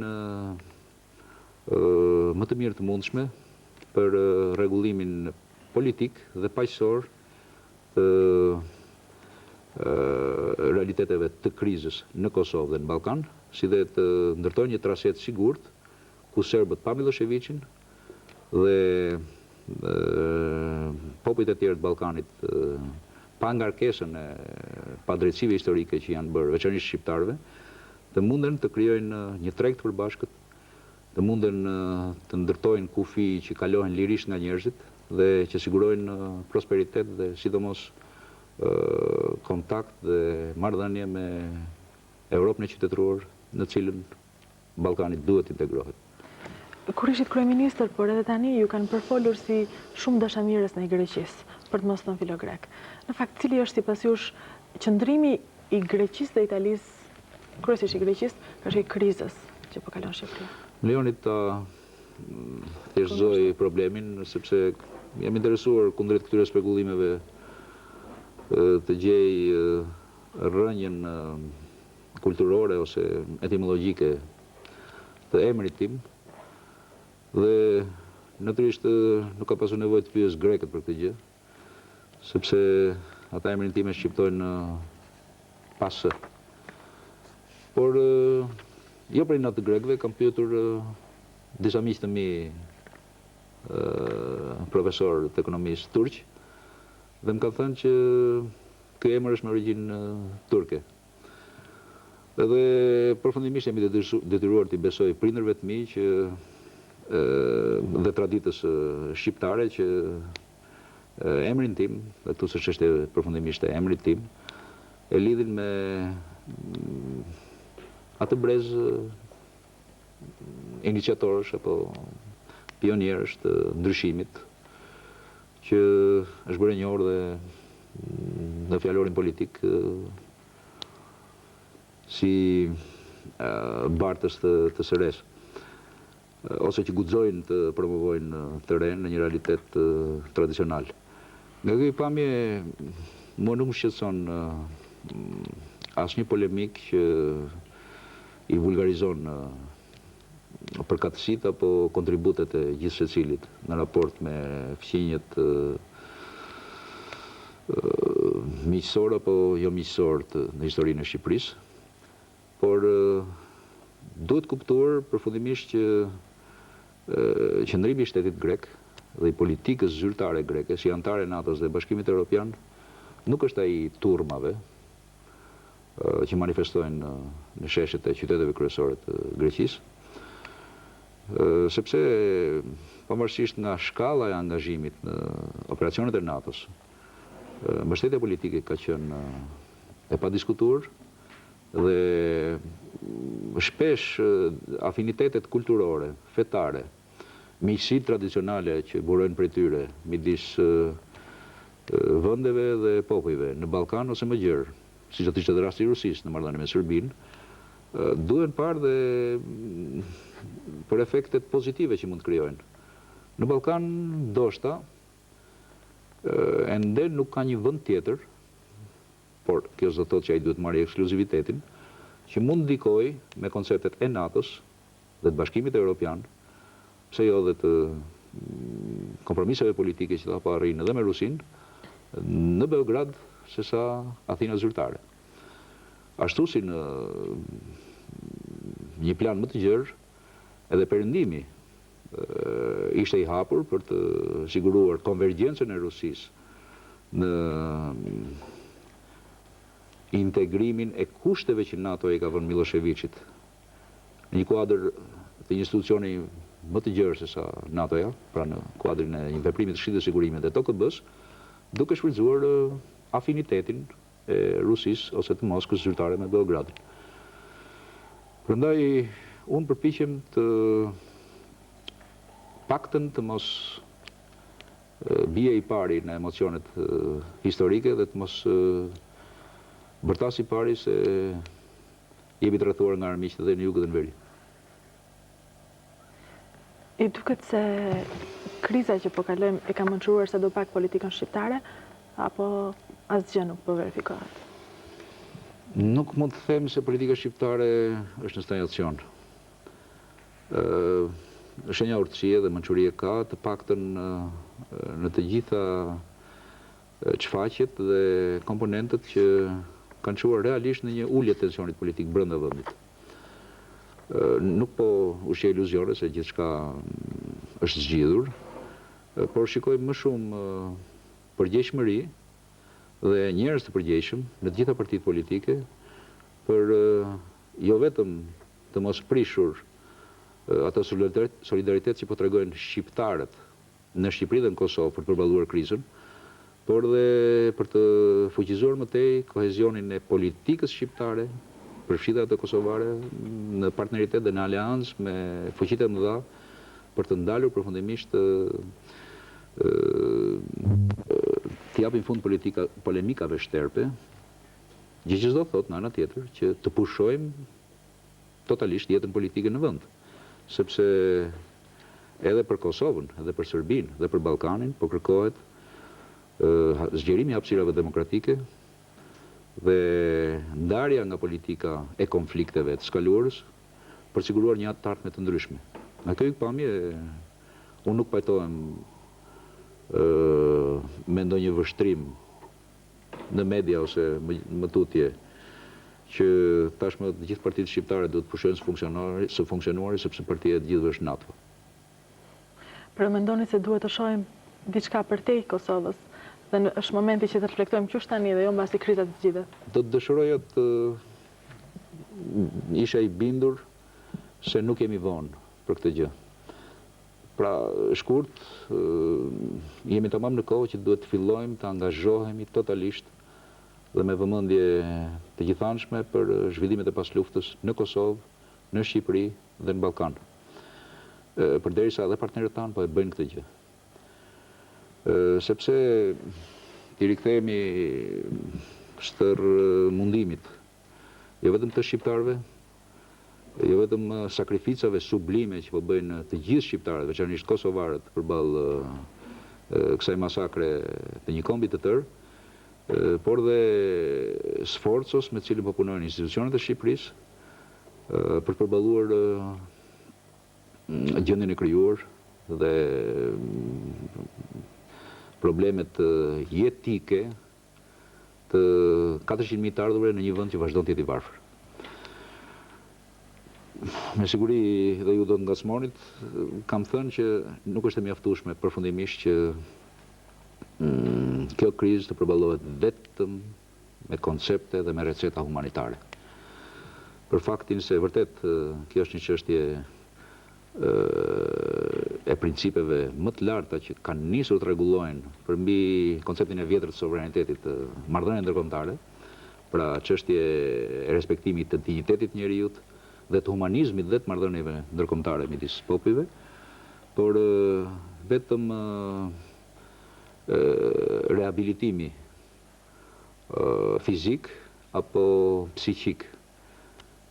më të mirë të mundshme për rregullimin politik dhe paqësor të realiteteve të krizës në Kosovë dhe në Ballkan, si dhe të ndërtojnë një traset sigurt ku serbët pa Miloševićin dhe popujt e tjerë të Ballkanit pa ngarkesën e padrejtësive historike që janë bërë veçanërisht shqiptarëve, të munden të krijojnë një treg të përbashkët, të munden të ndërtojnë kufi që kalohen lirisht nga njerëzit dhe që sigurojnë prosperitet dhe sidomos kontakt dhe marrëdhënie me Europën e qytetëruar në cilën Ballkani duhet integrohet. Kur ishit kryeministër, por edhe tani ju kanë përfolur si shumë dashamirës në Greqisë, për të mos thënë filogrek. Në fakt, cili është sipas jush qëndrimi i Greqisë dhe Italisë, kryesisht i Greqisë, ka shkak krizës që po kalon Shqipëria? Leoni ta thjeshtëzoj problemin, sepse jam interesuar kundrejt këtyre spekullimeve të gjej rrënjën kulturore ose etimologjike të emrit tim, dhe natyrisht nuk ka pasur nevojë të pyes grekët për këtë gjë, sepse ata emrin tim e shqiptojnë pas. Por jo për inat të grekëve, kam pyetur disa miq të mi profesor të ekonomisë turq, dhe më kanë thënë që ky emër është me origjinë turke. Edhe përfundimisht jemi detyruar t'i besoj prindërve të mi që dhe traditës shqiptare që emrin tim, dhe këtu s'është çështje përfundimisht e emrit tim, e lidhin me atë brez iniciatorësh apo pionierësh të ndryshimit që është bërë e njohur dhe në fjalorin politik si bartës të sëres, ose që guxojnë të promovojnë të renë në një realitet tradicional. Nga kjo pamje, mua nuk më shqetëson asnjë polemik që i vulgarizon përkatësitë apo kontributet e gjithë secilit në raport me fqinjet miqësor apo jo miqësor në historinë e Shqipërisë, por duhet kuptuar përfundimisht që qëndrimi i shtetit grek dhe i politikës zyrtare greke si anëtare e NATO-s dhe Bashkimit Evropian nuk është ai turmave që manifestojnë në sheshet e qyteteve kryesore të Greqisë, sepse pavarësisht nga shkalla e angazhimit në operacionet e NATO-s, mbështetja politike ka qenë e padiskutuar dhe shpesh afinitetet kulturore, fetare, miqësitë tradicionale që burojnë prej tyre midis vendeve dhe popujve në Ballkan ose më gjerë, siç do të ishte rasti i Rusisë në marrëdhënie me Serbinë, duhen parë dhe për efektet pozitive që mund të krijojnë. Në Ballkan ndoshta ende nuk ka një vend tjetër, por kjo s'do të thotë që ai duhet marrë ekskluzivitetin, që mund ndikoj me konceptet e NATO-s dhe të Bashkimit Evropian, pse jo dhe të kompromiseve politike që apo arrin edhe me Rusin, në Beograd sesa Athina zyrtare. Ashtu si në një plan më të gjerë, edhe perëndimi ishte i hapur për të siguruar konvergjencën e Rusisë në integrimin e kushteve që NATO i ka vënë Miloševićit në një kuadër të një institucioni më të gjerë se sa NATO-ja, pra në kuadrin e një veprimi të Shtrisë dhe Sigurimit dhe TOKB-s, duke shfrytzuar afinitetin e Rusisë ose të Moskës zyrtare me Beogradin. Prandaj unë përpiqem të paktën të mos bie i pari në emocionet historike dhe të mos bërtas i pari se jemi të rrethuar nga armiqtë dhe në jug dhe në veri. I duket se kriza që po kalojmë e ka mençuar sa do pak politikën shqiptare, apo asgjë nuk po verifikohet? Nuk mund të them se politika shqiptare është në stagnacion. Shenja urtësie dhe mençurie ka, të paktën në të gjitha çfaqjet dhe komponentët që kanë çuar realisht në një ulje tensionit politik brenda vendit. Nuk po ushqej iluzione se gjithçka është zgjidhur, por shikoj më shumë përgjegjshmëri dhe njerëz të përgjegjshëm në të gjitha partitë politike për jo vetëm të mos prishur atë solidaritet që po tregojnë shqiptarët në Shqipëri dhe në Kosovë për të përballuar krizën, por dhe për të fuqizuar më tej kohezionin e politikës shqiptare, përfshirë atë kosovare, në partneritet dhe në aleancë me fuqitë e mëdha për të ndalur përfundimisht të japin fund polemikave shterpe, gjë që s'do thotë në ana tjetër që të pushojmë totalisht jetën politike në vend, sepse edhe për Kosovën, edhe për Serbinë, dhe për Ballkanin po kërkohet zgjerimi i hapësirave demokratike dhe ndarja nga politika e konflikteve të skaluarës për siguruar një tartme të ndryshme. Nga kjo pikpamje, unë nuk pajtohem me ndonjë vështrim në media ose më tutje që tashmë të gjithë partitë shqiptare duhet të pushojnë së funksionuari sepse partia e të gjithëve është NATO. Por mendoni se duhet të shohim diçka përtej Kosovës dhe është momenti që të reflektojmë qysh tani dhe jo mbasi krizat të zgjidhet? Do të dëshiroja të isha i bindur se nuk jemi vonë për këtë gjë. Pra, shkurt, jemi tamam në kohë që duhet të fillojmë të angazhohemi totalisht dhe me vëmendje të gjithanshme për zhvillimet e pasluftës në Kosovë, në Shqipëri dhe në Ballkan. Përderisa edhe partnerët tanë po e bëjnë këtë gjë. Sepse t'i rikthehemi stër mundimit, jo vetëm të shqiptarëve, jo vetëm sakrificave sublime që po bëjnë të gjithë shqiptarët, veçanërisht kosovarët përballë kësaj masakre të një kombi të tërë, por dhe sforcos me cilin po punojnë institucionet e Shqipërisë për të përballuar gjendjen e krijuar dhe problemet jetike të 400.000 të ardhurve në një vend që vazhdon të jetë i varfër. Me siguri dhe ju do të ngacmonit, kam thënë që nuk është e mjaftueshme përfundimisht që kjo krizë të përballohet vetëm me koncepte dhe me receta humanitare. Për faktin se vërtet kjo është një çështje e principeve më të larta që kanë nisur të rregullojnë përmbi konceptin e vjetër të sovranitetit të marrëdhënieve ndërkombëtare, pra çështje e respektimit të dinjitetit të njerëzit dhe të humanizmit dhe të marrëdhënieve ndërkombëtare midis popujve, por vetëm rehabilitimi fizik apo psiqik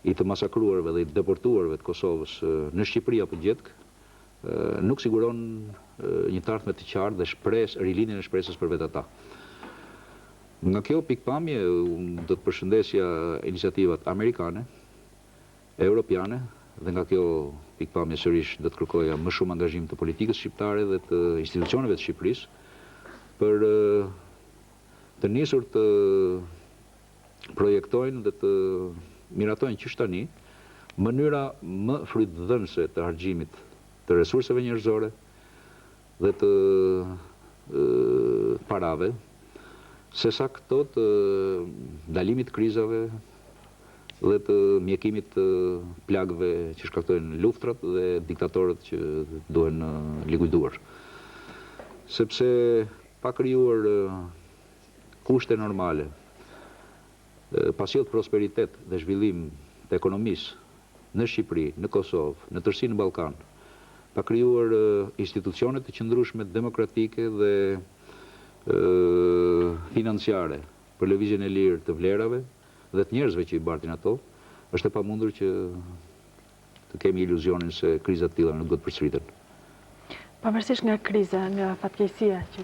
i të masakruarve dhe i të deportuarve të Kosovës në Shqipëri apo gjetk, nuk siguron një tartme të qartë dhe rilindjen e shpresës për vetë ata. Nga kjo pikpamje, do të përshëndesja iniciativat amerikane, europiane, dhe nga kjo pikpamje sërish do të kërkoja më shumë angazhim të politikës shqiptare dhe të institucioneve të Shqipërisë për të nisur të projektojnë dhe të miratojnë qysh tani mënyra më frytdhënëse të harxhimit të resurseve njerëzore dhe të parave se sa këto të ndalimit krizave dhe të mjekimit të plagëve që shkaktojnë luftrat dhe diktatorët që duhen likuiduar. Sepse pa krijuar kushte normale, pasjellë prosperitet dhe zhvillim të ekonomisë në Shqipëri, në Kosovë, në tërësi në Ballkan, pa krijuar institucione të qëndrueshme demokratike dhe financiare për lëvizjen e lirë të vlerave dhe të njerëzve që i bartin ato, është e pamundur që të kemi iluzionin se krizat të tilla nuk do të përsëriten. Pavarësisht nga kriza, nga fatkeqësia që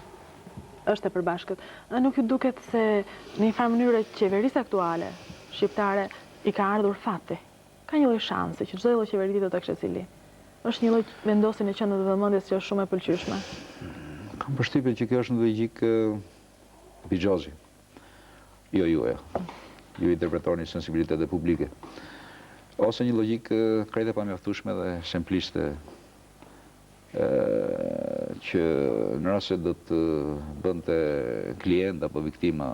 është e përbashkët, a nuk ju duket se në një farë mënyrë qeverisë aktuale shqiptare i ka ardhur fati? Ka një lloj shansi që çdo lloj qeveri do ta kishte cili. Është një lloj vendosjen e qendrës së vëmendjes që është shumë e pëlqyeshme. Kam përshtypjen që kjo është në logjik Bixhozi. Jo juaja. Ju interpretoni sensibilitetet publike. Ose një logjik krejt e pamjaftueshme dhe simpliste që në rast se do të bënte klient apo viktima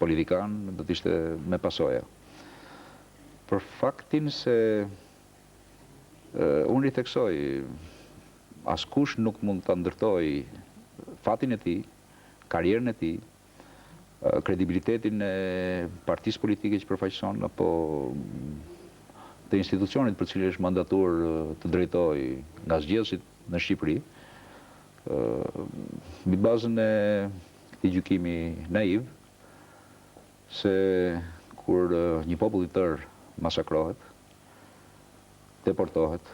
politikan, do të ishte me pasoja. Për faktin se unë i theksoj, askush nuk mund të ndërtoj fatin e tij, karrierën e tij, kredibilitetin e partisë politike që përfaqëson apo të institucionit për cilë është mandatur të drejtoj nga zgjedhësit në Shqipëri, mbi bazën e këtij gjykimi naiv, se kur një popull i tërë masakrohet, deportohet,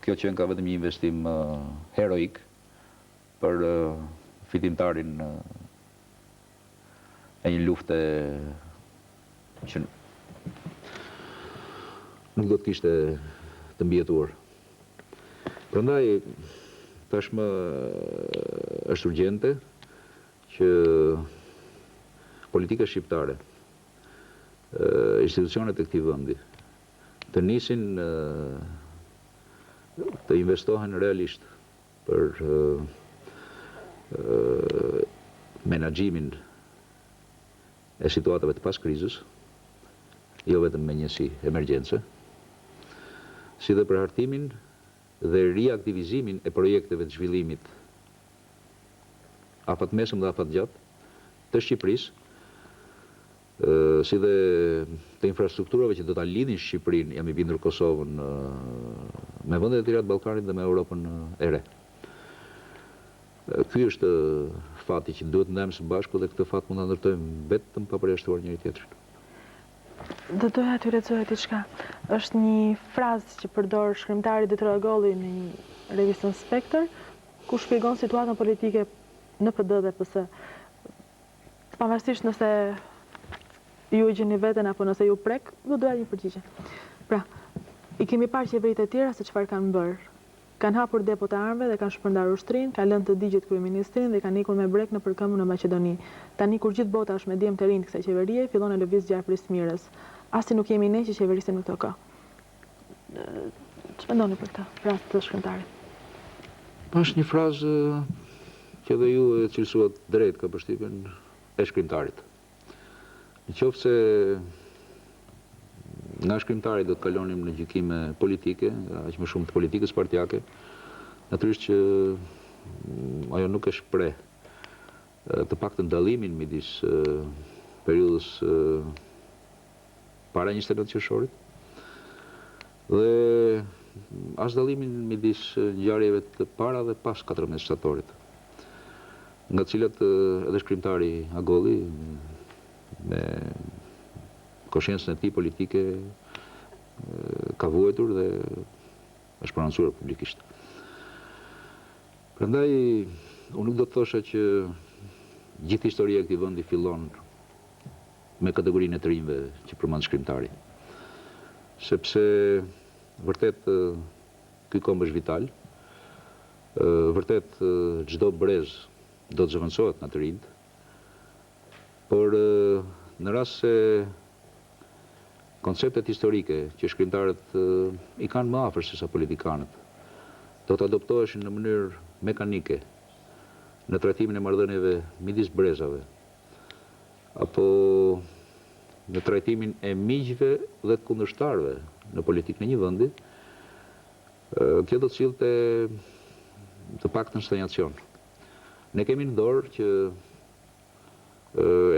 kjo qenë ka vetëm një investim heroik për fitimtarin e një lufte që nuk do të kishte të mbijetuar. Prandaj tashmë është urgjente që politika shqiptare, institucionet e këtij vendi të nisin të investohen realisht për menaxhimin e situatave të pas krizës, jo vetëm me njësi emergjence, si dhe për hartimin dhe riaktivizimin e projekteve të zhvillimit afatmesëm dhe afatgjatë të Shqipërisë, si dhe të infrastrukturave që do ta lidhin Shqipërinë, jam i bindur Kosovën, me vendet e tjera të Ballkanit dhe me Europën e re. Ky është fati që duhet ndajmë së bashku dhe këtë fat mund ta ndërtojmë vetëm pa përjashtuar njëri tjetrin. Do doja t'ju lexoja diçka. Është një frazë që përdor shkrimtari Detyra Golli në një revistë Spektor, ku shpjegon situatën politike në PD dhe PS. Pavarësisht nëse ju e gjeni veten apo nëse ju prek, do doja një përgjigje. Pra, i kemi parë qeveritë e tjera se çfarë kanë bërë. Kanë hapur depo të armëve dhe kanë shpërndar ushtrinë, kanë lënë të digjet kryeministrin dhe kanë ikur me brek në përkëmbë në Maqedoni. Tani kur gjithë bota është me djem të rinj kësaj qeverie, fillon e lëviz gjarë prej smirës. Asi nuk jemi ne që qeverisim në këto kohë. Ç'më mendoni për këtë rast të shkrimtarit? Është një frazë që dhe ju e cilësuat drejt ka përshtypjen e shkrimtarit. Në qoftë se nga shkrimtari do të kalonim në gjykime politike, aq më shumë të politikës partijake, natyrisht që ajo nuk e shpreh të paktën dallimin midis periudhës para 29 qershorit dhe as dallimin midis ngjarjeve të para dhe pas 14 shtatorit, nga të cilat edhe shkrimtari Agolli me koshiencën e tij politike ka vuajtur dhe është prononcuar publikisht. Prandaj unë nuk do të thosha që gjithë historia e këtij vendi fillon me kategorinë e të rinjve që përmend shkrimtari. Sepse vërtet ky komb është vital. Vërtet çdo brez do të zëvendësohet nga të rinjt. Por në rast se konceptet historike që shkrimtarët i kanë më afër se sa politikanët do të adoptoheshin në mënyrë mekanike në trajtimin e marrëdhënieve midis brezave, apo në trajtimin e miqve dhe të kundërshtarëve në politikën e një vendi, kjo do të sillte të paktën stagnacion. Ne kemi në dorë që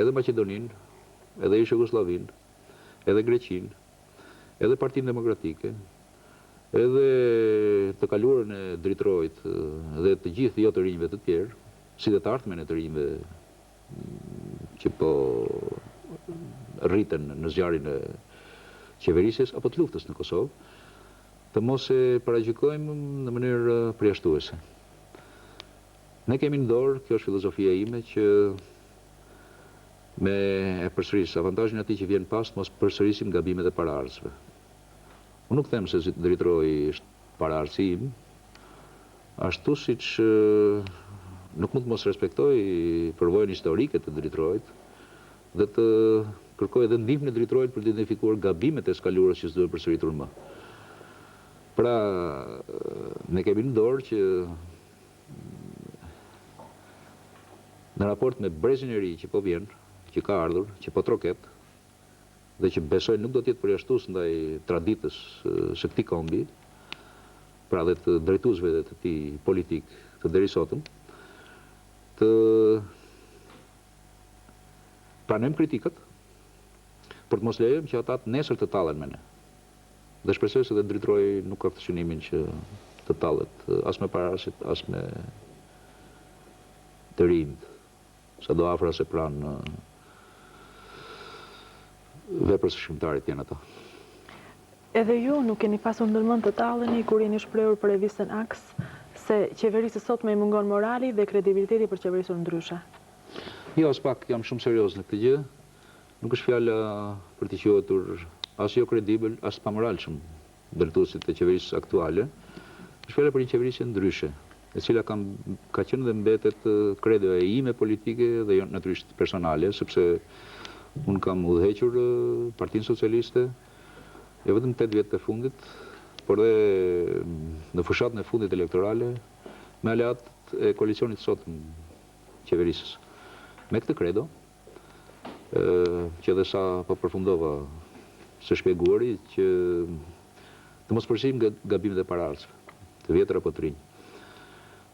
edhe Maqedoninë, edhe Jugosllavinë, edhe Greqinë, edhe Partinë Demokratike, edhe të kaluarën e dritrojt dhe të gjithë jo të rinjve të tjerë, si dhe të ardhmen e të rinjve që po rriten në zjarrin e qeverisjes apo të luftës në Kosovë, të mos e paragjykojmë në mënyrë përjashtuese. Ne kemi në dorë, kjo është filozofia ime, që me e përsëris avantazhin atij që vjen pas, mos përsërisim gabimet e paraardhësve. Unë nuk them se dritroji është paraardhësi im, ashtu siç nuk mund të mos respektoj përvojën historike të dritrojit dhe të kërkoj edhe ndihmën e dritrojit për të identifikuar gabimet e skaluarës që s'duhen përsëritur më. Pra, ne kemi në dorë që në raport me brezin e ri që po vjen, që ka ardhur, që po troket, dhe që besoj nuk do t'jetë përjashtues ndaj traditës së këtij kombi, pra dhe të drejtuesve dhe të këtij politik të deri sotëm, të pranojmë kritikat, për të mos lejojmë që ata nesër të tallen me ne. Dhe shpresoj se dhe dritroji nuk ka këtë synimin që të tallet as me parasit, as me të rinjt, sa do afër se pranë veprës së shkrimtarit janë ato. Edhe ju nuk keni pasur ndërmend të talleni kur jeni shprehur për revistën Aks se qeverisë sot me i mungon morali dhe kredibiliteti për qeverisur ndryshe? Jo, as pak, jam shumë serioz në këtë gjë. Nuk është fjala për të quajtur as jo kredibël, as pamoralshëm drejtuesit të qeverisë aktuale. Është fjala për një qeverisje ndryshe, e cila ka qenë dhe mbetet kredo e ime politike dhe jo natyrisht personale, sepse unë kam udhëhequr Partinë Socialiste, jo vetëm 8 vjet të fundit, por dhe në fushatën e fundit elektorale, me aleat e koalicionit sot në qeverisës. Me këtë kredo, që edhe sa po përfundova së shpjeguari, që të mos përsërisim gabimet e paraardhësve, të vjetër apo të rinj.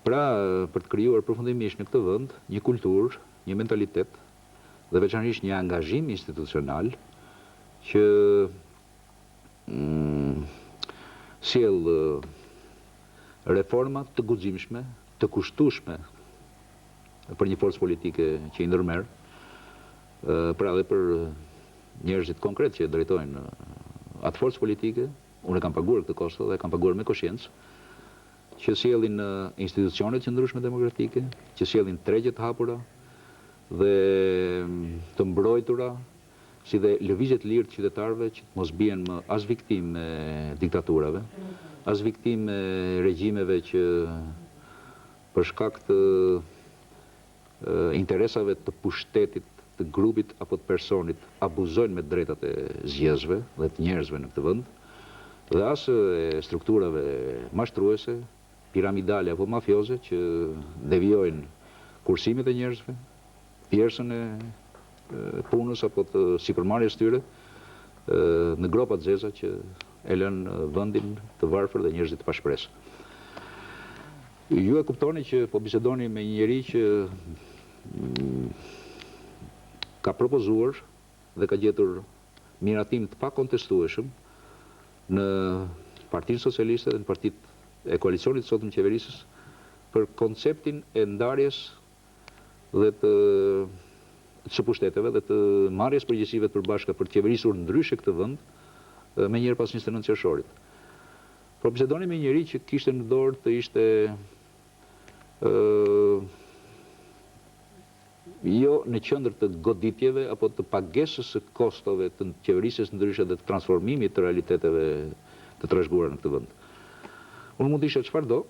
Pra, për të krijuar përfundimisht në këtë vend një kulturë, një mentalitet dhe veçanërisht një angazhim institucional që sjell reforma të guximshme, të kushtueshme për një forcë politike që i ndërmerr, pra dhe për njerëzit konkret që drejtojnë atë forcë politike. Unë e kam paguar këtë kosto dhe e kam paguar me koshiencë, që sjellin institucionet që ndryshme demokratike, që sjellin tregje të hapura dhe të mbrojtura, si dhe lëvizje të lirë të qytetarëve që të mos bien më as viktimë e diktaturave, as viktimë e regjimeve që për shkak të interesave të pushtetit, të grupit apo të personit abuzojnë me drejtat e zgjedhësve dhe të njerëzve në këtë vend, dhe as e strukturave mashtruese, piramidale apo mafioze që devijojnë kursimet e njerëzve, pjersën e punës apo të sipërmarrjes tyre në gropa të zeza që e lënë vendin të varfër dhe njerëzit të pashpresë. Ju e kuptoni që po bisedoni me një njeri që ka propozuar dhe ka gjetur miratim të pakontestueshëm në Partinë Socialiste dhe në partitë e koalicionit sot në qeverisës për konceptin e ndarjes dhe të së pushteteve dhe të marrjes përgjegjësive të përbashkëta për të qeverisur ndryshe këtë vend me njëherë pas 29 qershorit. Por bisedoni me njëri që kishte në dorë të ishte jo në qendër të goditjeve apo të pagesës së kostove të qeverisjes ndryshe dhe të transformimit të realiteteve të trashëguara në këtë vend. Unë mund të isha çfarë do,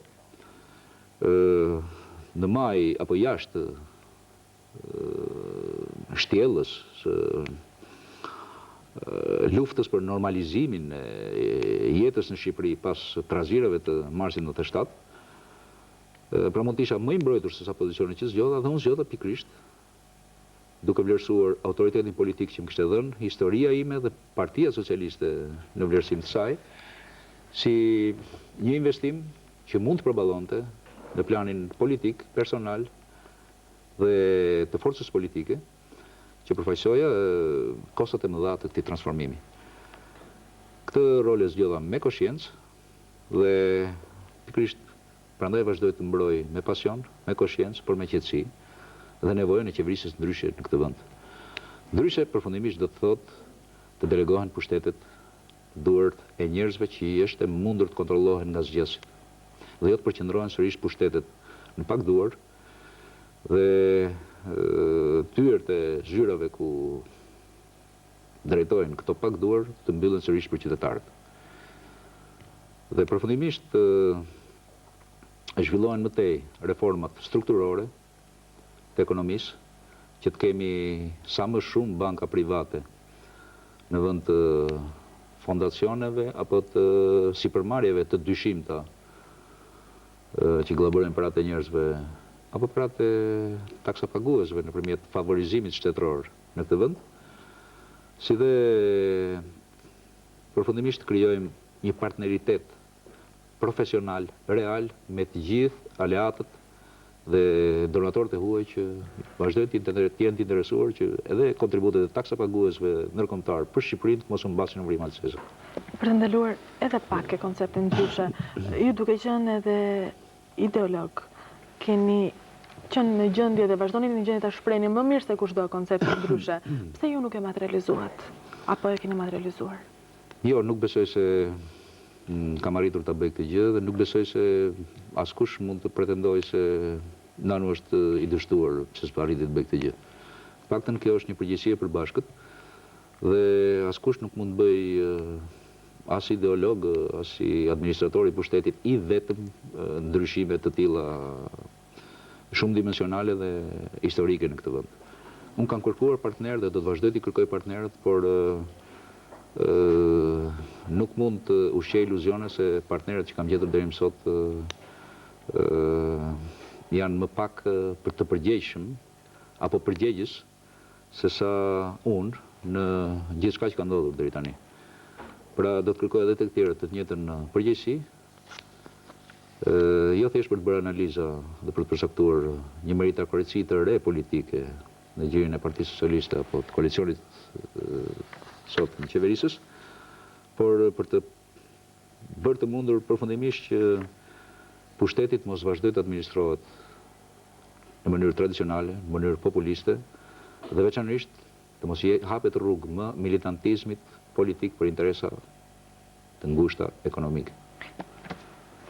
në maj apo jashtë shtjellës së luftës për normalizimin e jetës në Shqipëri pas trazirave të marsit 97, Pra mund të isha më i mbrojtur se sa pozicioni që zgjodha, dhe unë zgjodha pikrisht duke vlerësuar autoritetin politik që më kishte dhënë, historia ime dhe Partia Socialiste në vlerësim të saj, si një investim që mund të përballonte në planin politik, personal dhe të forcës politike, që përfaqësoja kostot e mëdha të këtij transformimi. Këtë rol e zgjodha me koshiencë dhe pikrisht prandaj vazhdoj të mbroj me pasion, me koshiencë, por me qetësi dhe nevojën e qeverisjes ndryshe në këtë vend. Ndryshe përfundimisht do të thotë të delegohen pushtetet duart e njerëzve që është e mundur të kontrollohen nga zgjedhësit. Dhe jo të përqendrohen sërish pushtetet në pak duar dhe tyert e zyrave ku drejtojnë këto pak duar të mbyllen sërish për qytetarët. Dhe përfundimisht zhvillohen më tej reformat strukturore të ekonomisë, që të kemi sa më shumë banka private në vend të fondacioneve apo të sipërmarrjeve të dyshimta që globërojnë paratë e njerëzve apo paratë e taksapaguesve nëpërmjet favorizimit shtetëror në këtë vend, si dhe përfundimisht krijojmë një partneritet profesional, real, me të gjithë aleatët dhe donatorët e huaj që vazhdojnë të jenë të interesuar që edhe kontributet e taksapaguesve ndërkombëtar për Shqipërinë të mos u mbasin në vrim malceze. Për të ndaluar edhe pak e konceptin ndryshe, ju duke qenë edhe ideolog, keni qenë në gjendje dhe vazhdoni në gjendje ta shprehni më mirë se kushdo konceptin ndryshe. Pse ju nuk e materializuat apo e keni materializuar? Jo, nuk besoj se kam arritur ta bëj këtë gjë dhe nuk besoj se askush mund të pretendojë se nanu është i dështuar se s'arriti të bëj këtë gjë. Paktën kjo është një përgjegjësi e përbashkët dhe askush nuk mund të bëj as ideolog, as i administrator i pushtetit i vetëm ndryshime të tilla shumë dimensionale dhe historike në këtë vend. Unë kam kërkuar partner dhe do të vazhdoj të kërkoj partnerët, por nuk mund të ushqej iluzione se partnerët që kam gjetur deri më sot janë më pak për të përgjegjshëm apo përgjegjës se sa unë në gjithçka që ka ndodhur deri tani. Pra do të kërkoj edhe të tjerët të njëjtën përgjegjësi, jo thjesht për të bërë analiza dhe për të përcaktuar një meritokraci të re politike në gjirin e Partisë Socialiste apo të koalicionit sot në qeverisës, por për të bërë të mundur përfundimisht që pushtetit mos vazhdoj të administrohet në mënyrë tradicionale, në mënyrë populiste, dhe veçanërisht të mos hapet rrugë më militantizmit politik për interesa të ngushta ekonomike.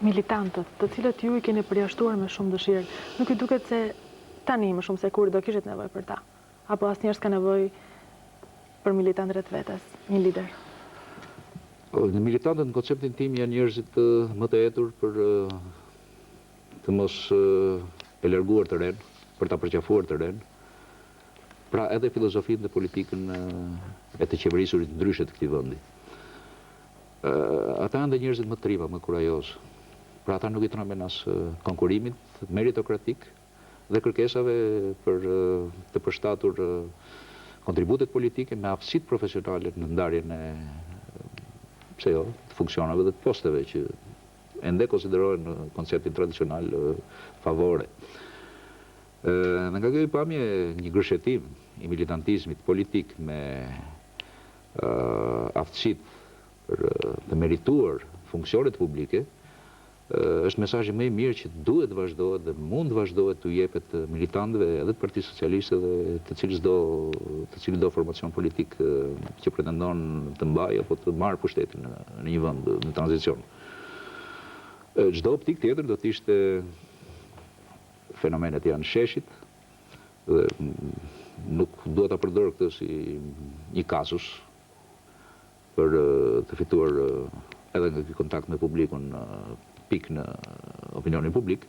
Militantët, të cilët ju i keni përjashtuar me shumë dëshirë, nuk i duket se tani më shumë se kur do kishit nevojë për ta, apo asnjëherë s'ka nevojë për militantët vetes, një lider? Në militantët në konceptin tim janë njerëzit më të etur për të mos e larguar terren, për ta përqafuar terren. Pra edhe filozofinë dhe politikën e të qeverisurit ndryshe të këtij vendi. Ata janë dhe njerëzit më të triva, më kurajos. Pra ata nuk i tromen as konkurimit meritokratik dhe kërkesave për të përshtatur kontributet politike me aftësitë profesionale në ndarjen e pse jo, të funksionave dhe të posteve që ende konsiderohen në konceptin tradicional favore. Në nga kjo pamje një gërshetim i militantizmit politik me aftësitë për të merituar funksionet publike është mesazhi më i mirë që duhet vazhdohet dhe mund vazhdohet të jepet militantëve edhe të Partisë Socialiste dhe të cilë do formacion politik që pretendon të mbajë apo të marrë pushtetin në një vend në tranzicion. Çdo optik tjetër do të ishte fenomenet janë sheshit dhe nuk duhet ta përdor këtë si një kasus për të fituar edhe nga ky kontakt me publikun pik në opinionin publik.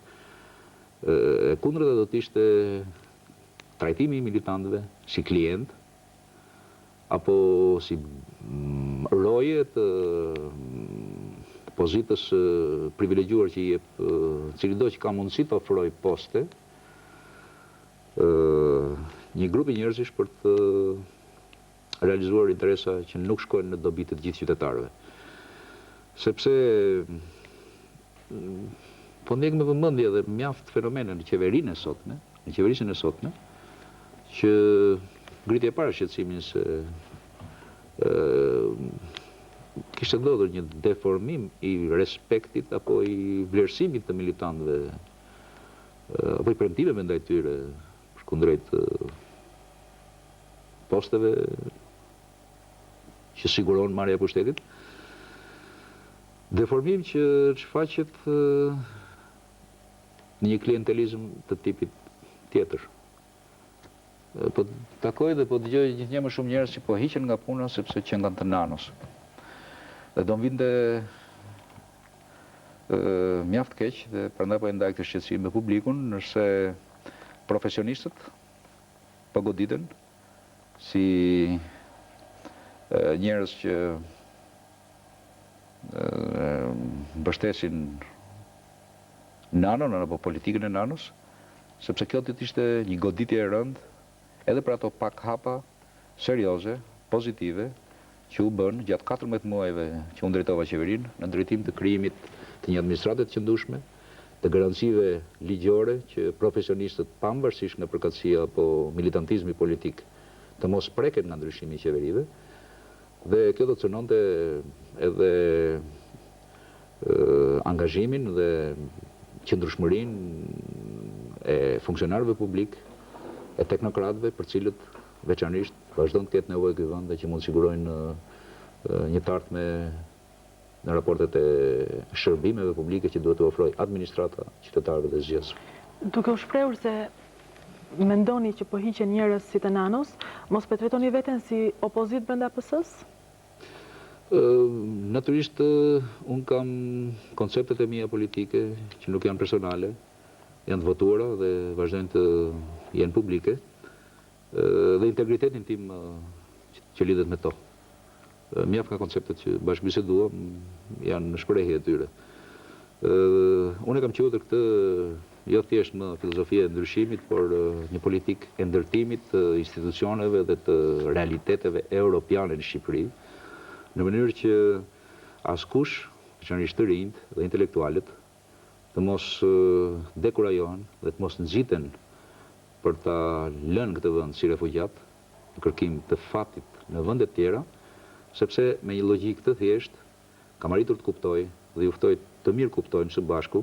E kundërta do të ishte trajtimi i militantëve si klient apo si roje të pozitës privilegjuar që i jep cili do që ka mundësi të ofroj poste një grupi njerëzish për të realizuar interesa që nuk shkojnë në dobi të gjithë qytetarëve. Sepse po ndjek me vëmendje dhe mjaft fenomene në qeverinë e sotme, që ngritje e parë shqetësimin se kishte ndodhur një deformim i respektit apo i vlerësimit të militantëve apo i premtimeve ndaj tyre kundrejt posteve që siguron marrja e pushtetit. Deformim që shfaqet në një klientelizëm të tipit tjetër. Po takoj dhe po dëgjoj gjithnjë më shumë njerëz që po hiqen nga puna sepse që nga të nanos. Dhe do vinte mjaft keq dhe prandaj po e ndaj këtë shqetësim me publikun, nëse profesionistët pagoditen si njerëz që mbështesin nanon apo politikën e nanos, sepse kjo do të ishte një goditje e rëndë edhe për ato pak hapa serioze, pozitive, që u bën gjatë 14 muajve që unë drejtova qeverinë në drejtim të krijimit të një administrate të qëndrueshme, të garancive ligjore që profesionistët pavarësisht nga përkatësia apo militantizmi politik të mos preken nga ndryshimi i qeverive, dhe kjo do të cënonte edhe angazhimin dhe qëndrueshmërinë e funksionarëve publik, e teknokratëve, për cilët veçanërisht vazhdon të ketë nevojë ky vend dhe që mund sigurojnë një tartme në raportet e shërbimeve publike që duhet të ofrojë administrata qytetarëve dhe zgjedhësve. Duke u shprehur se mendoni që po hiqen njerëz si të nanos, mos po tretoni veten si opozit brenda PS-s? Natyrisht unë kam konceptet e mia politike që nuk janë personale, janë të votuara dhe vazhdojnë të jenë publike, dhe integritetin tim që lidhet me to. Mjaft nga konceptet që bashkëbiseduam janë në shprehje e tyre. Unë e kam quajtur këtë jo thjesht në filozofia e ndryshimit, por një politikë e ndërtimit të institucioneve dhe të realiteteve europiane në Shqipëri, në mënyrë që askush, veçanërisht të rinjt dhe intelektualët, të mos dekurajohen dhe të mos nxiten për ta lënë këtë vend si refugjat në kërkim të fatit në vende të tjera, sepse me një logjikë të thjeshtë kam arritur të kuptoj dhe ju ftoj të mirë kuptojnë së bashku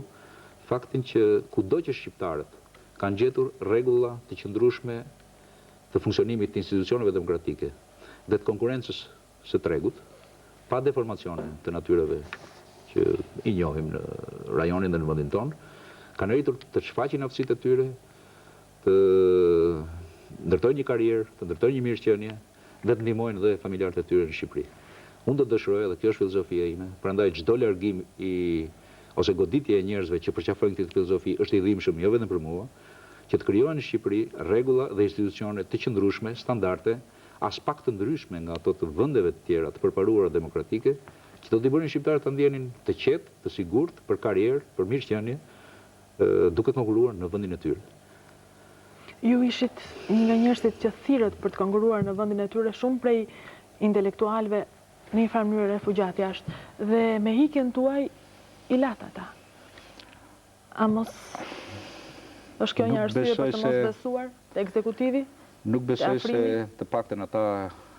faktin që kudo që shqiptarët kanë gjetur rregulla të qëndrueshme të funksionimit të institucioneve demokratike dhe të konkurrencës së tregut, pa deformacione të natyrave që i njohim në rajonin dhe në vendin tonë, kanë arritur të shfaqin aftësitë e tyre, të ndërtojnë një karrierë, të ndërtojnë një mirëqenie dhe të ndihmojnë dhe familjarët e tyre në Shqipëri. Unë do të dëshiroj, dhe kjo është filozofia ime, prandaj çdo largim ose goditje e njerëzve që përqafojnë këtë filozofi është i dhimbshëm jo vetëm për mua, që të krijohen në Shqipëri rregulla dhe institucione të qëndrueshme, standarde, as pak të ndryshme nga ato të vendeve të tjera të përparuara demokratike, që do t'i bënin shqiptarët të ndjenin të qetë, të sigurt, për karrierë, për mirëqenie, duke konkurruar në vendin e tyre. Ju ishit një nga njerëzit që thirrët për të konkurruar në vendin e tyre, shumë prej intelektualëve në një farë mënyrë refugjat jashtë, dhe me hikjen tuaj i lat ata. A mos është kjo një arsye për të mos besuar te ekzekutivi? Nuk besoj se të paktën ata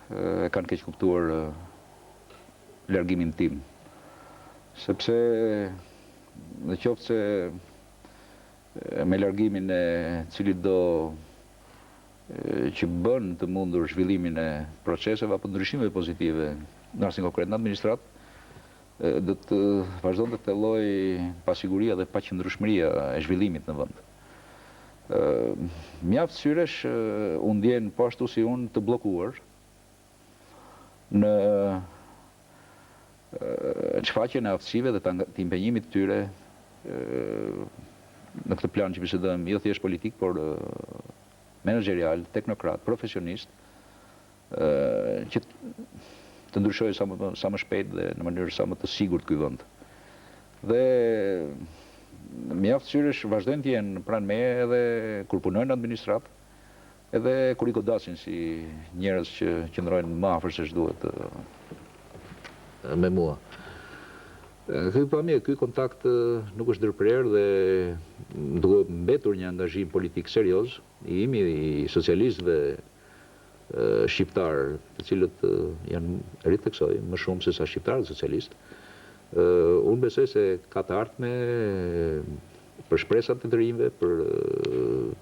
e kanë keq kuptuar largimin tim, sepse në qoftë se me largimin e cili do që bën të mundur zhvillimin e proceseve apo ndryshimeve pozitive në rastin konkret në administrat, do të vazhdon të telloj pasiguria dhe paqëndrueshmëria e zhvillimit në vend. Mjaft syresh u ndjen po ashtu si unë të bllokuar në shfaqjen e aftësive dhe të impenjimit të tyre në këtë plan që bisedojmë, jo thjesht politik, por menaxherial, teknokrat, profesionist, që të ndryshojë sa më shpejt dhe në mënyrë sa më të sigurt ky vend. Dhe mjaftësirësh vazhdojnë të jenë pranë meje edhe kur punojnë në administratë, edhe kur i godasin si njerëz që qëndrojnë më afër se ç'duhet me mua. Ky kontakt nuk është ndërprerë dhe duke mbetur një angazhim politik serioz i imi i socialistëve shqiptar, të cilët janë rritë të kësoj, më shumë se sa shqiptarët socialistë. Unë besoj se ka të ardhme për shpresat të të rinjve, për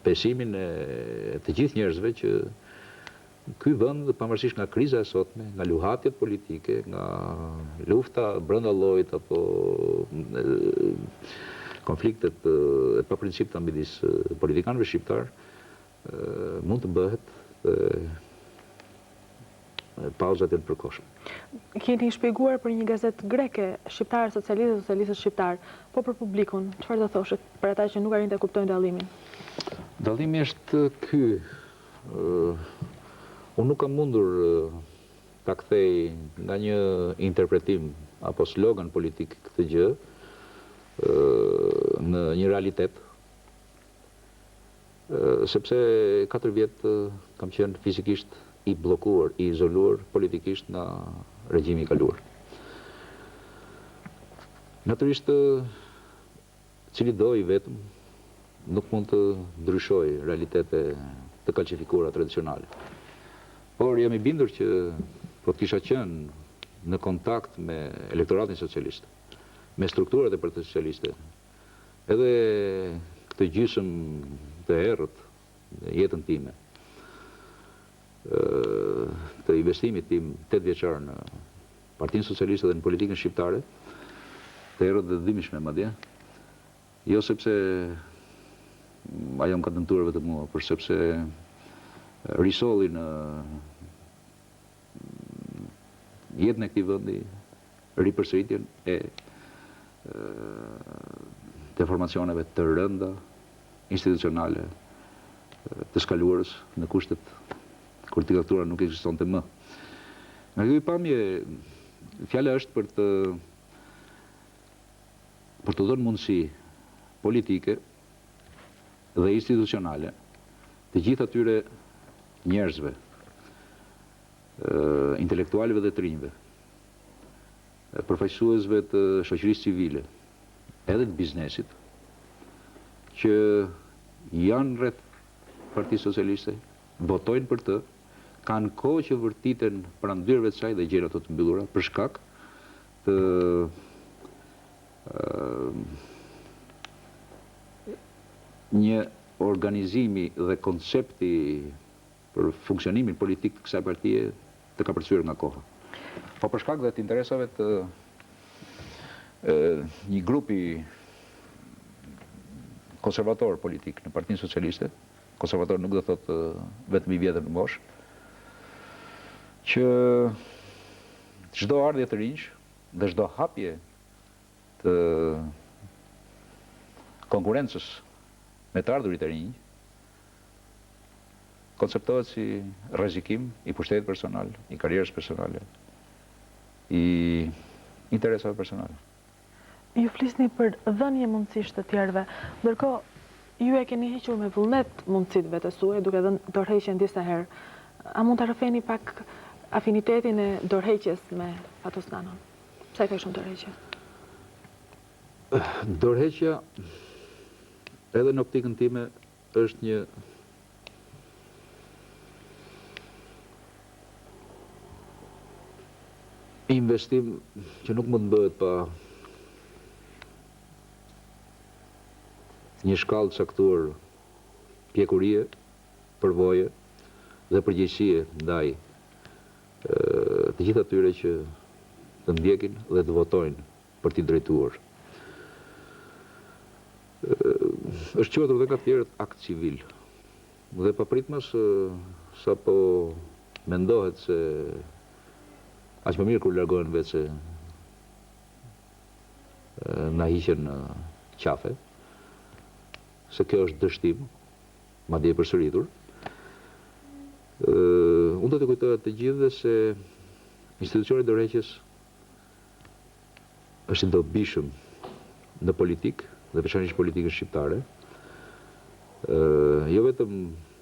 besimin e të gjithë njerëzve që ky vend, pavarësisht nga kriza e sotme, nga luhatjet politike, nga lufta brenda llojit apo konfliktet e paprincipta midis politikanëve shqiptar, mund të bëhet pauzat e përkohshme. Keni shpjeguar për një gazetë greke shqiptare socialistët shqiptar, po për publikun, çfarë do thoshet për ata që nuk arrin të kuptojnë dallimin? Dallimi është ky. Unë nuk kam mundur ta kthej nga një interpretim apo slogan politik këtë gjë në një realitet, sepse 4 vjet kam qenë fizikisht i bllokuar, i izoluar politikisht nga regjimi i kaluar. Natyrisht, cili do i vetëm nuk mund të ndryshojë realitete të kalcifikuara tradicionale. Por jam i bindur që po të kisha qenë në kontakt me elektoratin socialist, me strukturat e Partisë Socialiste, edhe këtë gjysëm të errët në jetën time, të investimit tim 8 vjeçar në Partinë Socialiste dhe në politikën shqiptare, të errët dhe dhimbshme madje, jo sepse ajo më ka dëmtuar vetëm mua, por sepse risolli në jetën e këtij vendi ripërsëritjen e deformacioneve të rënda institucionale të skaluarës në kushtet kur diktatura nuk ekzistonte më. Nga ky pamje, fjala është për të dhënë mundësi politike dhe institucionale të gjithë atyre njerëzve, intelektualëve dhe të rinjve, përfaqësuesve të shoqërisë civile, edhe të biznesit, që janë rreth Partisë Socialiste, votojnë për të, kanë kohë që vërtiten pranë dyrëve të saj dhe gjëra të mbyllura për shkak të një organizimi dhe koncepti për funksionimin politik të kësaj partie të kapërcyer nga koha. Po për shkak dhe të interesave të një grupi konservator politik në Partinë Socialiste, konservator nuk do thotë vetëm i vjetër në moshë, që çdo ardhje të rinj dhe çdo hapje të konkurrencës me të ardhurit e rinj konceptohet si rrezikim i pushtetit personal, i karrierës personale, i interesave personale. Ju flisni për dhënje mundësish të tjerëve, ndërkohë ju e keni hequr me vullnet mundësitë vetes suaj duke dhënë dorëheqjen disa herë. A mund ta rrëfeni pak afinitetin e dorëheqjes me Fatos Nanon? Pse ka shumë dorëheqje? Dorëheqja edhe në optikën time është një investim që nuk mund të bëhet pa një shkallë të caktuar pjekurie, përvoje dhe përgjegjësie ndaj të gjithë atyre që të ndjekin dhe të votojnë për t'i drejtuar. Është quajtur dhe nga tjerët akt civil. Dhe papritmas sapo mendohet se aq më mirë kur largohen vetë se na hiqen qafe, se kjo është dështim, madje e përsëritur. Unë do të kujtoj të gjithëve se institucioni i dorëheqjes është i dobishëm në politikë dhe veçanërisht politikën shqiptare, jo vetëm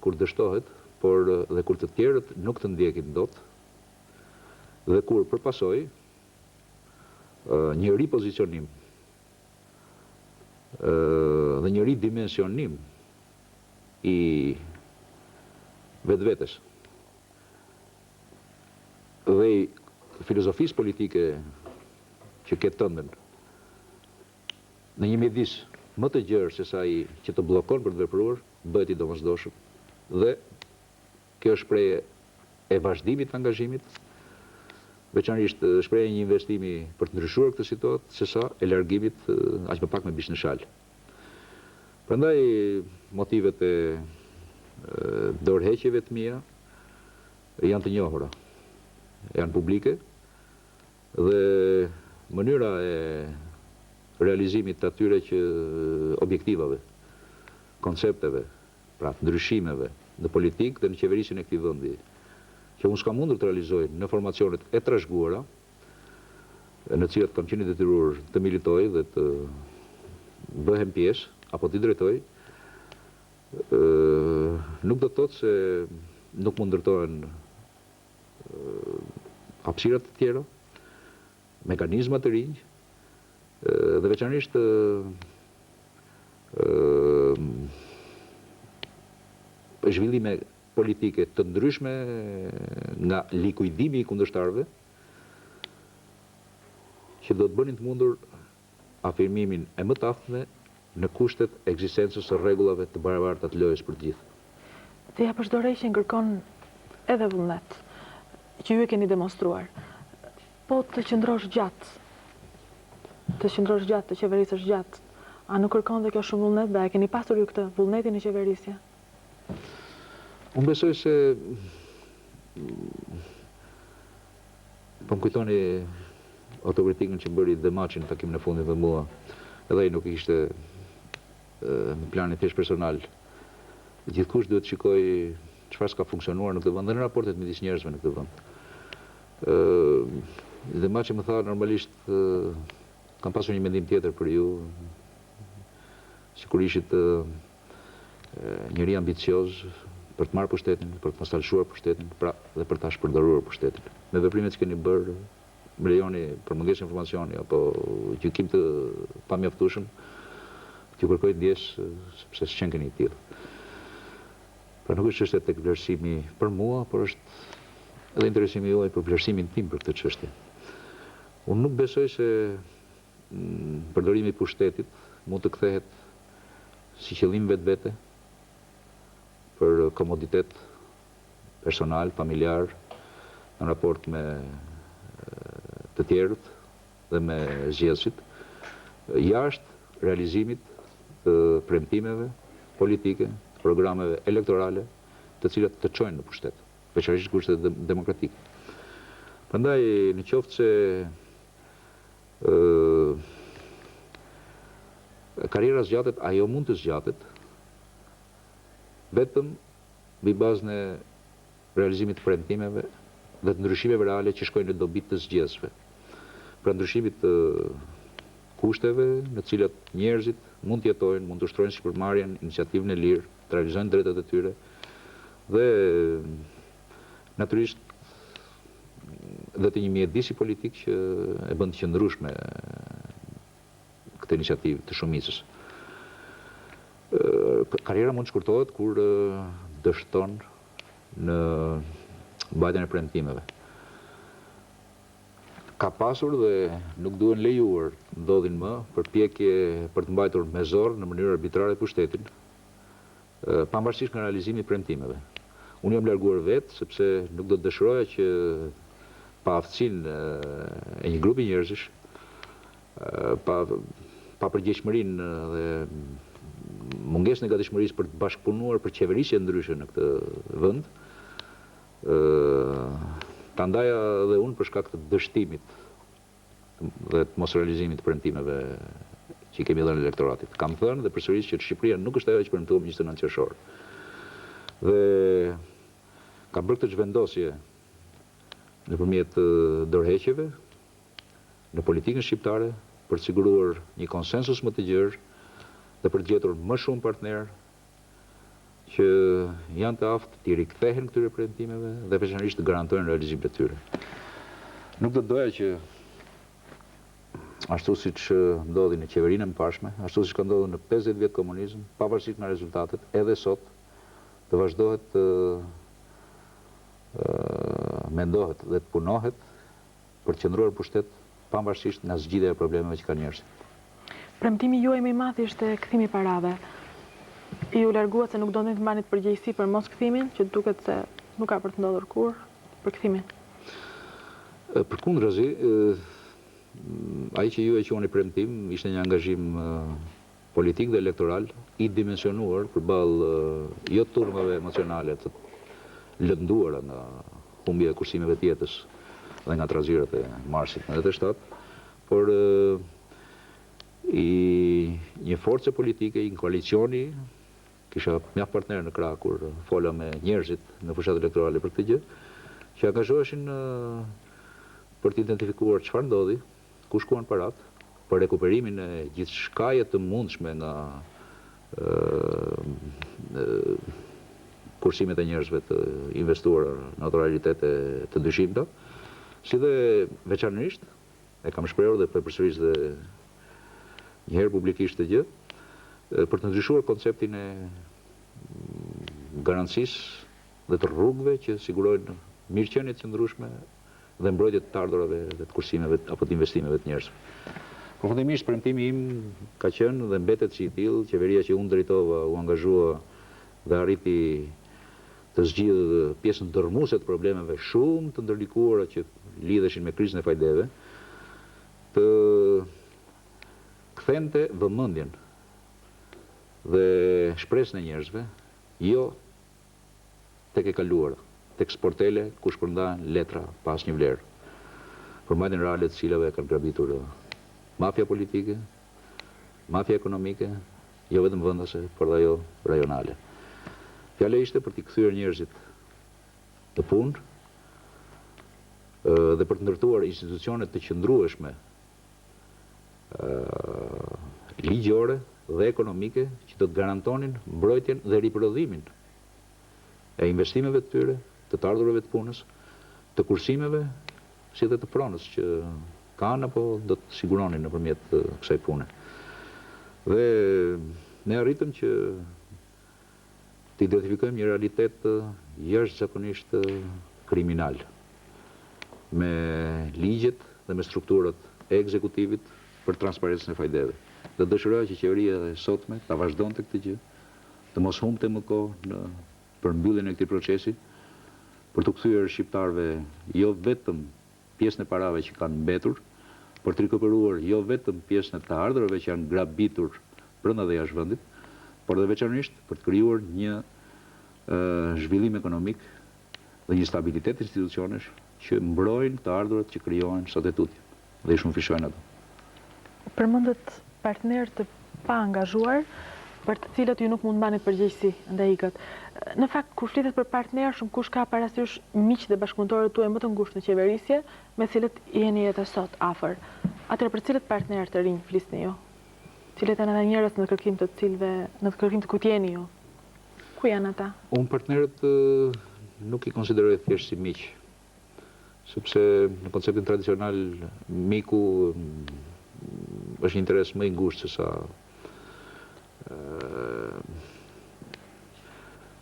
kur dështohet, por dhe kur të tjerët nuk të ndjekin dot, dhe kur përpasoj një ripozicionim dhe një ridimensionim i vetvetes dhe i filozofisë politike që ketë tëndën në një midis më të gjerë se sa i që të bllokon për të vepruar, bëhet i domosdoshëm. Dhe kjo është shprehje e vazhdimit të angazhimit, veçanërisht shprehje një investimi për të ndryshuar këtë situatë, se sa e largimit aq më pak me bish në shal. Prandaj motivet e dorëheqjeve të mia janë të njohura, janë publike, dhe mënyra e realizimit të atyre që objektivave, koncepteve, pra ndryshimeve në politikë dhe në qeverisjen e këtij vendi, që unë s'kam mundur të realizoj në formacionet e trashëguara, në cilat kam qenë i detyruar të militoj dhe të bëhem pjesë apo të drejtoj, nuk do të thotë se nuk mund ndërtohen hapësirat të tjera, mekanizma të rinj, dhe veçanërisht zhvillime politike të ndryshme nga likuidimi i kundërshtarëve, që do të bënin të mundur afirmimin e mëtaftme në kushtet e ekzistencës së rregullave të barabarta të lojës për të gjithë. Të japërdorëshjen kërkon edhe vullnet, që ju e keni demonstruar. Po të qëndrosh gjatë, të qeverisësh gjatë, a nuk kërkon dhe kjo shumë vullnet, dhe a keni pasur ju këtë vullnetin e qeverisje? Unë besoj se po më kujtoni autokritikën që bëri Demaçi në takimin e fundit me mua, edhe ai nuk ishte në planin thjesht personal. Gjithkush duhet të shikoj çfarë s'ka funksionuar në këtë vend dhe në raportet midis njerëzve në këtë vend. Demaçi më tha normalisht kam pasur një mendim tjetër për ju, sikur ishit njëri ambicioz për të marrë pushtetin, për të nostalshuar pushtetin, pra dhe për ta shpërdoruar pushtetin. Me veprimet që keni bërë, më lejoni për mungesë informacioni apo gjykim të pamjaftueshëm, t'ju kërkoj ndjes sepse s'qen keni të tillë. Pra nuk është çështje tek vlerësimi për mua, por është edhe interesimi juaj për vlerësimin tim për këtë çështje. Unë nuk besoj se përdorimi i pushtetit mund të kthehet si qëllim vetvete për komoditet personal, familjar, në raport me të tjerët dhe me zgjedhësit, jashtë realizimit të premtimeve politike, programeve elektorale, të cilat të çojnë në pushtet, veçanërisht kushtet demokratike. Prandaj, në qoftë se karriera zgjatet, ajo mund të zgjatet vetëm mbi bazën e realizimit të premtimeve dhe të ndryshimeve reale që shkojnë në dobi të zgjedhësve. Pra ndryshimit të kushteve në cilat njerëzit mund të jetojnë, mund të ushtrojnë sipërmarrjen, iniciativën e lirë, të realizojnë drejtat e tyre dhe natyrisht dhe të një mjedisi politik që e bën të qëndrueshme këtë iniciativë të shumicës. Karriera mund të shkurtohet kur dështon në mbajtjen e premtimeve. Ka pasur dhe nuk duhen lejuar ndodhin më përpjekje për të mbajtur me zorr në mënyrë arbitrare pushtetin, pavarësisht nga realizimi i premtimeve. Unë jam larguar vetë sepse nuk do të dëshiroja që pa aftësinë e një grupi njerëzish, pa përgjegjësinë dhe mungesën e gatishmërisë për të bashkëpunuar për qeverisje ndryshe në këtë vend, ta ndaja dhe unë për shkak të dështimit dhe të mos realizimit të premtimeve që i kemi dhënë elektoratit. Kam thënë dhe përsëris që Shqipëria nuk është ajo që premtuam 29 qershor. Dhe kam bërë këtë zhvendosje nëpërmjet dorëheqjeve në politikën shqiptare për të siguruar një konsensus më të gjerë dhe për të gjetur më shumë partnerë që janë të aftë të rikthehen këtyre premtimeve dhe veçanërisht të garantojnë realizimin e tyre. Nuk do doja që ashtu siç ndodhi në qeverinë e mëparshme, ashtu siç ka ndodhur në 50 vjet komunizëm, pavarësisht nga rezultatet, edhe sot të vazhdohet të mendohet dhe të punohet për të qëndruar pushtet pavarësisht nga zgjidhja e problemeve që kanë njerëzit. Premtimi juaj më i madh ishte kthimi i parave. Ju larguat se nuk do të mbani përgjegjësi për mos kthimin, që duket se nuk ka për të ndodhur kurrë për kthimin. Përkundrazi, ai që ju e quani premtim ishte një angazhim politik dhe elektoral i dimensionuar përballë jo turmave emocionale të lënduara nga humbja e kursimeve të jetës dhe nga trazirat e marsit në 87, por i një force politike, një koalicioni, kisha mjaft partner në krah kur fola me njerëzit në fushat elektorale për këtë gjë, që angazhoheshin për të identifikuar çfarë ndodhi, ku shkuan parat, për rekuperimin e gjithçkaje të mundshme nga kursimet e njerëzve të investuara në autoralitete të dyshimta, si dhe veçanërisht, e kam shprehur dhe përsëris dhe njëherë publikisht të gjë, për të ndryshuar konceptin e garancisë dhe të rrugëve që sigurojnë mirëqenie të qëndrueshme dhe mbrojtje të ardhurave dhe të kursimeve apo të investimeve të njerëzve. Përfundimisht, premtimi im ka qenë dhe mbetet si i tillë, qeveria që unë drejtova u angazhua dhe arriti të zgjidhë pjesën dërmuese të problemeve shumë të ndërlikuara që lidheshin me krizën e fajdeve, të kthente vëmendjen dhe shpresën e njerëzve jo tek e kaluara, tek sportele ku shpërndahen letra pa asnjë vlerë, përmbajtjen reale të cilave kanë grabitur mafia politike, mafia ekonomike, jo vetëm vendase, por dhe ajo rajonale. Fjala ishte për t'i kthyer njerëzit të punë dhe për të ndërtuar institucione të qëndrueshme ligjore dhe ekonomike që do të garantonin mbrojtjen dhe riprodhimin e investimeve të tyre, të ardhurave të punës, të kursimeve, si dhe të pronës që kanë apo do të siguronin nëpërmjet kësaj pune. Dhe ne arritëm që të identifikojmë një realitet jashtëzakonisht kriminal, me ligjet dhe me strukturat e ekzekutivit për transparencën e fajdeve. Dhe dëshiroja që qeveria e sotme ta vazhdonte këtë gjë, të mos humbte më kohë për mbylljen e këtij procesi, për të kthyer shqiptarëve jo vetëm pjesën e parave që kanë mbetur, për të rikuperuar jo vetëm pjesën e të ardhurave që janë grabitur brenda dhe jashtë vendit, por dhe veçanërisht për të krijuar një zhvillim ekonomik dhe një stabilitet institucionesh që mbrojnë të ardhurat që krijohen sot e tutje dhe i shumëfishojnë ato. Përmendet partner të pa angazhuar, për të cilët ju nuk mund mbani përgjegjësi ndaj ikët. Në fakt, kur flitet për partner, shumë kush ka parasysh miq dhe bashkëpunëtorët tuaj më të ngushtë në qeverisje, me cilët jeni edhe sot afër. Atëherë për cilët partner të rinj flisni ju? Cilët janë edhe njerëz në kërkim të cilëve, në kërkim të kujt jeni ju? Ku janë ata? Unë partnerët nuk i konsideroj thjesht si miq, sepse në konceptin tradicional miku është një interes më i ngushtë se sa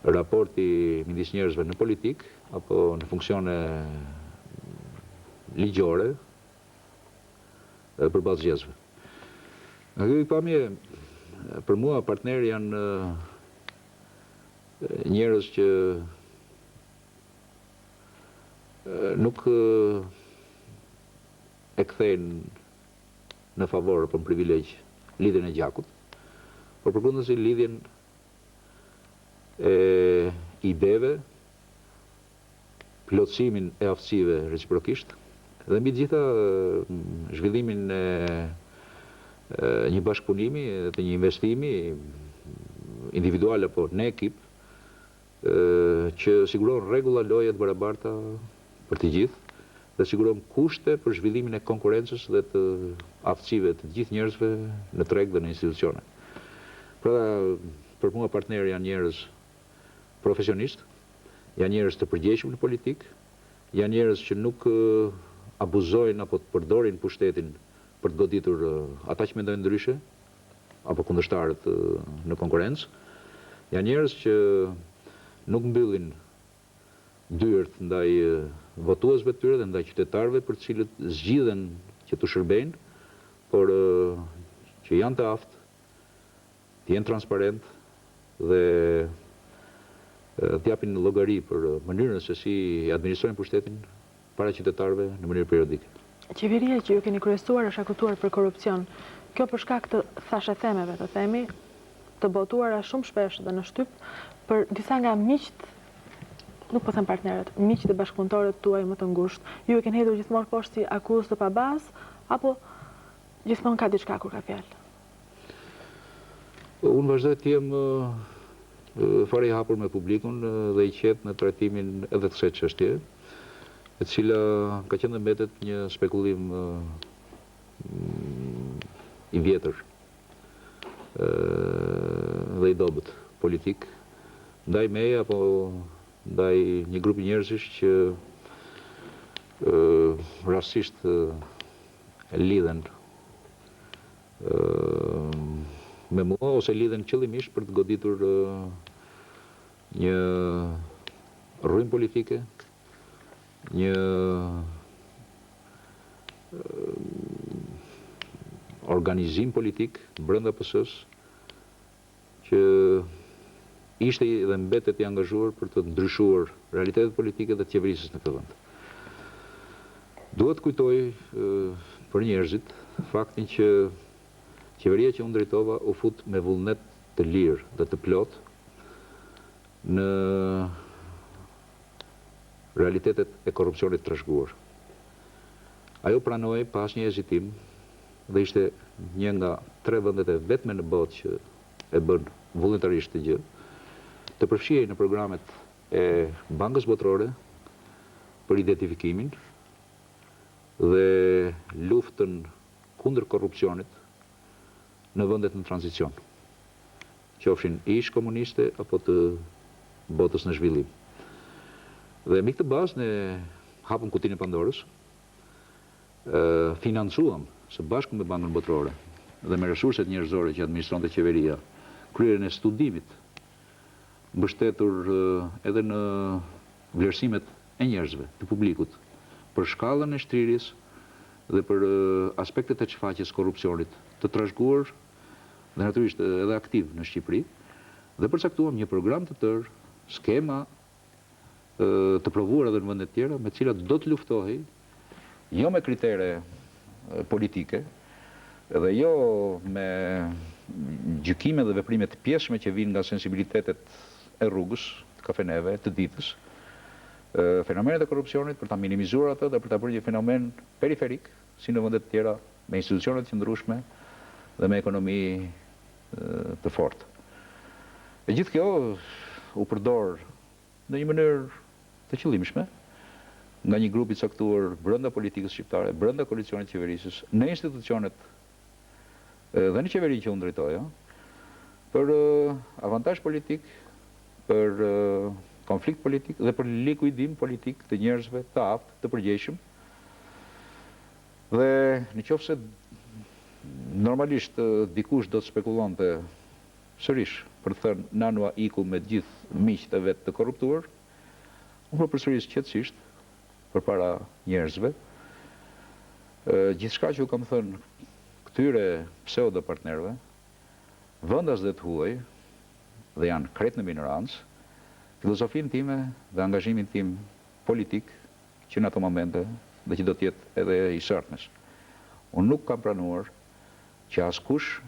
raporti midis njerëzve në politik apo në funksione ligjore përballë zgjedhjeve. Në këtë pamje, për mua partnerë janë njerëz që nuk e kthejnë në favor apo në privilegj lidhjen e gjakut, por përkundërzi lidhjen e ideve, plotësimin e aftësive reciprokisht dhe mbi të gjitha zhvillimin e një bashkëpunimi dhe një investimi individual apo në ekip që siguron rregulla loje të barabarta për të gjithë dhe sigurojmë kushte për zhvillimin e konkurrencës dhe të aftësive të gjithë njerëzve në treg dhe në institucione. Pra, për mua partnerë janë njerëz profesionistë, janë njerëz të përgjegjshëm në politikë, janë njerëz që nuk abuzojnë apo të përdorin pushtetin për të goditur ata që mendojnë ndryshe, apo kundërshtarët në konkurrencë. Janë njerëz që nuk mbyllin dyert ndaj votuesve të tyre dhe ndaj qytetarëve për të cilët zgjidhen që të shërbejnë, por që janë të aftë, të jenë transparent dhe të japin llogari për mënyrën se si administrojnë pushtetin para qytetarëve në mënyrë periodike. Qeveria që ju keni kryesuar është akutuar për korrupsion. Kjo për shkak të thashethemeve, të themi, të botuara shumë shpesh dhe në shtyp për disa nga miqt, nuk po them partnerët, miqt dhe bashkëpunëtorët tuaj më të ngushtë. Ju e keni hedhur gjithmonë poshtë si akuzë të pabazë, apo gjithmonë ka diçka kur ka fjalë? Unë vazhdoj të jem fare i hapur me publikun dhe i qetë në trajtimin edhe të kësaj çështje, e cila ka qenë dhe mbetet një spekullim i vjetër dhe i dobët politik, ndaj meje apo ndaj një grupi njerëzish që rastisht lidhen me mua ose lidhen qëllimisht për të goditur një rrymë politike, një organizim politik brenda PS-s që ishte dhe mbetet i angazhuar për të ndryshuar realitetet politike dhe të qeverisjes në këtë vend. Duhet kujtoj për njerëzit faktin që qeveria që unë drejtova u fut me vullnet të lirë dhe të plot në realitetet e korrupsionit të trashëguar. Ajo pranoi pas një hezitim dhe ishte një nga 3 vendet e vetme në botë që e bën vullnetarisht të gjë, të përfshihej në programet e Bankës Botërore për identifikimin dhe luftën kundër korrupsionit në vendet në tranzicion, qofshin ish komuniste apo të botës në zhvillim. Dhe mbi këtë bazë ne hapëm kutinë e Pandorës, financuam së bashku me Bankën Botërore dhe me resurset njerëzore që administronte qeveria kryerjen e studimit mbështetur edhe në vlerësimet e njerëzve, të publikut, për shkallën e shtrirjes dhe për aspektet e çfaqjes korrupsionit të trashëguar dhe natyrisht edhe aktiv në Shqipëri, dhe përcaktuam një program të tërë, skema të provuara edhe në vende të tjera, me të cilat do të luftohej jo me kritere politike dhe jo me gjykime dhe veprime të pjesshme që vijnë nga sensibilitetet e rrugës, të kafeneve, të ditës, fenomenet e korrupsionit për ta minimizuar atë dhe për ta bërë një fenomen periferik, si në vende të tjera, me institucione të qëndrueshme dhe me ekonomi të fortë. E gjithë kjo u përdor në një mënyrë të qëllimshme nga një grup i caktuar brenda politikës shqiptare, brenda koalicionit qeverisës, në institucionet dhe në qeveri që unë drejtoja, për avantazh politik, për konflikt politik dhe për likuidim politik të njerëzve të aftë, të përgjegjshëm. Dhe në qoftë se normalisht dikush do të spekulonte sërish për të thënë Nanua iku me gjithë miqtë e vet të korruptuar, unë përsëris qetësisht përpara njerëzve. Gjithçka që u kam thënë këtyre pseudo partnerëve, vendas dhe të huaj, dhe janë krejt në minorancë, filozofinë time dhe angazhimin tim politik që në ato momente dhe që do të jetë edhe i sërtmes. Unë nuk kam pranuar që askush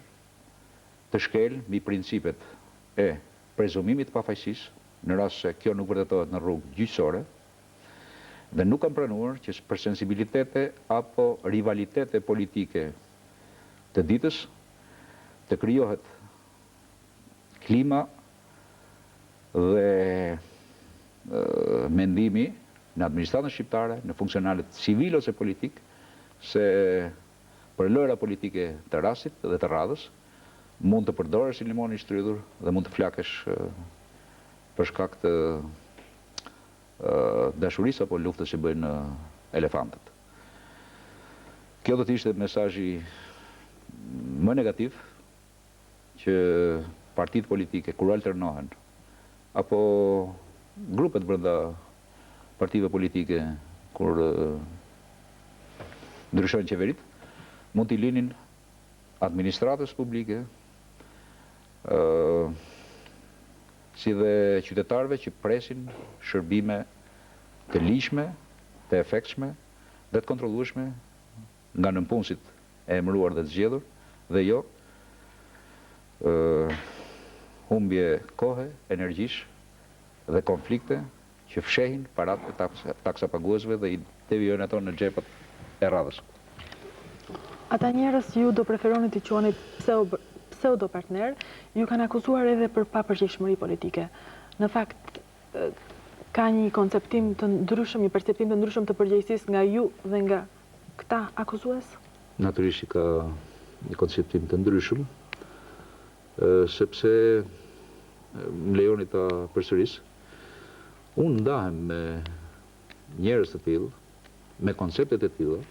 të shkel mbi principet e prezumimit pafajësisë në rast se kjo nuk vërtetohet në rrugë gjyqësore, dhe nuk kam pranuar që për sensibilitete apo rivalitete politike të ditës të krijohet klima dhe mendimi në administratën shqiptare, në funksionalet civil ose politik, se për lojra politike të rastit dhe të radhës, mund të përdorësh si limon i shtrydhur dhe mund të flakesh për shkak të dashurisë apo luftës që bëjnë elefantët. Kjo do të ishte mesazhi më negativ që partitë politike kur alternohen apo grupet brenda partive politike kur ndryshojnë qeverit, mund t'i linin administratës publike, si dhe qytetarëve që presin shërbime të lishme, të efektshme dhe të kontrollueshme nga nënpunësit e emëruar dhe të zgjedhur, dhe jo humbje kohe, energjish dhe konflikte që fshehin parat e taksapaguesve dhe i devijojnë ato në xhepat e radhës. Ata njerëz ju do preferoni t'i quani pseudo partner, ju kanë akuzuar edhe për papërgjegjshmëri politike. Në fakt, ka një konceptim të ndryshëm, një perceptim të ndryshëm të përgjegjësisë nga ju dhe nga këta akuzues? Natyrisht ka një konceptim të ndryshëm, sepse më lejoni ta përsëris. Unë ndahem me njerëz të tillë, me konceptet e tilla,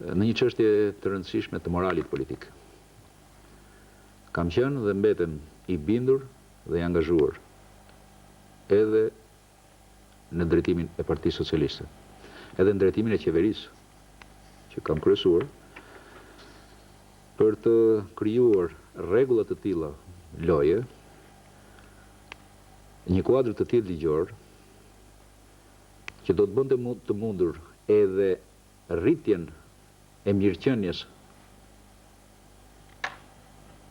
në një çështje të rëndësishme të moralit politik. Kam qenë dhe mbetem i bindur dhe i angazhuar edhe në drejtimin e Partisë Socialiste, edhe në drejtimin e qeverisë që kam kryesuar, për të krijuar rregulla të tilla loje, një kuadër të tillë ligjor që do të bënte të mundur edhe rritjen e mirëqenies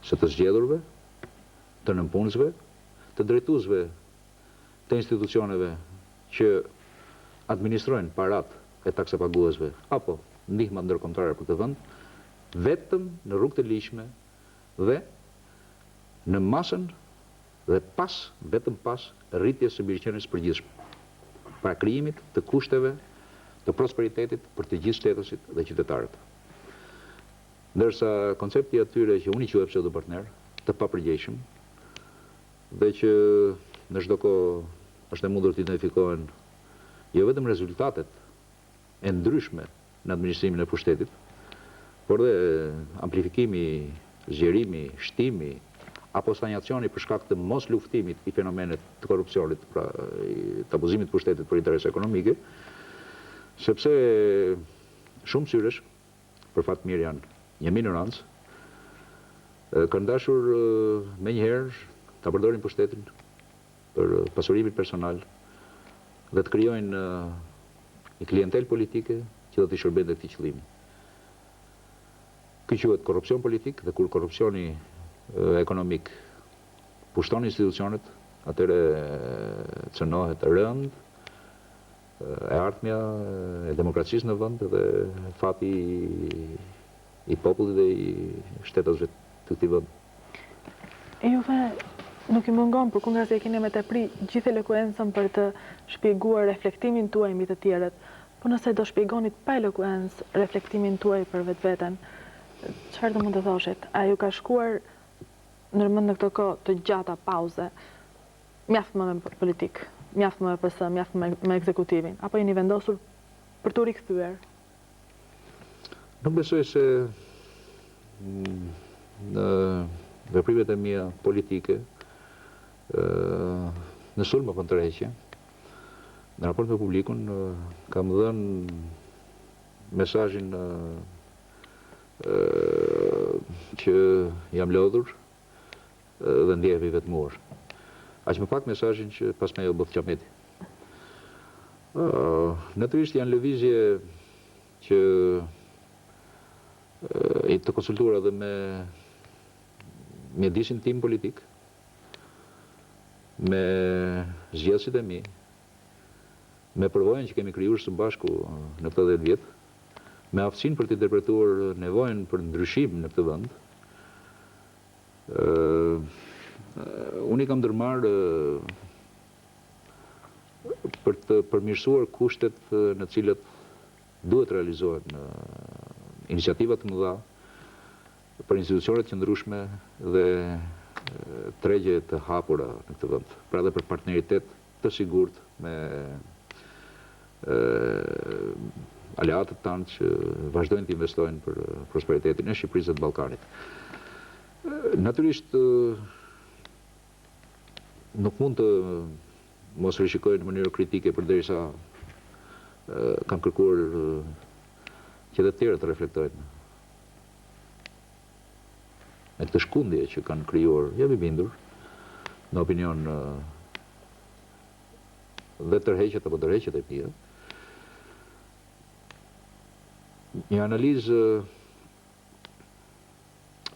së të zgjedhurve, të nënpunësve, të drejtuesve të institucioneve që administrojnë parat e taksapaguesve apo ndihma ndërkombëtare për këtë vend, vetëm në rrugë të ligjshme dhe në masën dhe vetëm pas rritjes së mirëqenies së përgjithshme, pra krijimit të kushteve të prosperitetit për të gjithë shtetësit dhe qytetarët. Ndërsa koncepti atyre që unë i quaj pseudopartner, të papërgjegjshëm, dhe që në çdo kohë është e mundur të identifikohen jo vetëm rezultatet e ndryshme në administrimin e pushtetit, por dhe amplifikimi, zgjerimi, shtimi, apo stagnacioni për shkak të mos luftimit i fenomenet të korrupsionit, pra të abuzimit të pushtetit për interese ekonomike, sepse shumë syresh, për fat mirë janë një minorancë, kanë dashur me njëherë ta përdorin pushtetin për pasurimin personal dhe të krijojnë një klientel politike që do t'i shërbejë këtij qëllimi. Ky quhet korrupsion politik, dhe kur korrupsioni ekonomik pushton institucionet, atëre cënohet rënd e ardhmja e demokracisë në vend dhe fati i popullit dhe i shtetësve të këtij vendi. Juve nuk i mungon përkundër se keni me tepri gjithë elokuencën për të shpjeguar reflektimin tuaj mbi të tjerët, po nëse do shpjegonit pa elokuencë reflektimin tuaj për vetveten, çfarë do mund të thoshit? A ju ka shkuar nërmend në këtë kohë të gjata pauze, mjaft më me politik, mjaft më me PS, mjaft me ekzekutivin, apo jeni vendosur për t'u rikthyer? Nuk besoj se në veprimet e mia politike në sulm apo në tërheqje, në raport me publikun kam dhënë mesazhin që jam lodhur dhe ndjehemi vetmuar. Aq më pak mesazhin që pas me u bë Qameti. Natyrisht janë lëvizje që i të konsultuar edhe me mjedisin tim politik, me zgjedhësit e mi, me përvojën që kemi krijuar së bashku në këto 10 vjet, me aftësinë për të interpretuar nevojën për ndryshim në këtë vend. Unë i kam ndërmarrë për të përmirësuar kushtet në cilët duhet realizohen iniciativat të mëdha për institucionet qëndrueshme dhe tregje të hapura në këtë vend, pra dhe për partneritet të sigurt me aleatët tanë që vazhdojnë të investojnë për prosperitetin e Shqipërisë dhe të Ballkanit. Natyrisht nuk mund të mos rishikoj në mënyrë kritike përderisa kam kërkuar që dhe të tjerë të reflektojnë me këtë shkundje që kanë krijuar, jam i bindur, në opinion dhe tërheqjet apo tërheqjet e mia, një analizë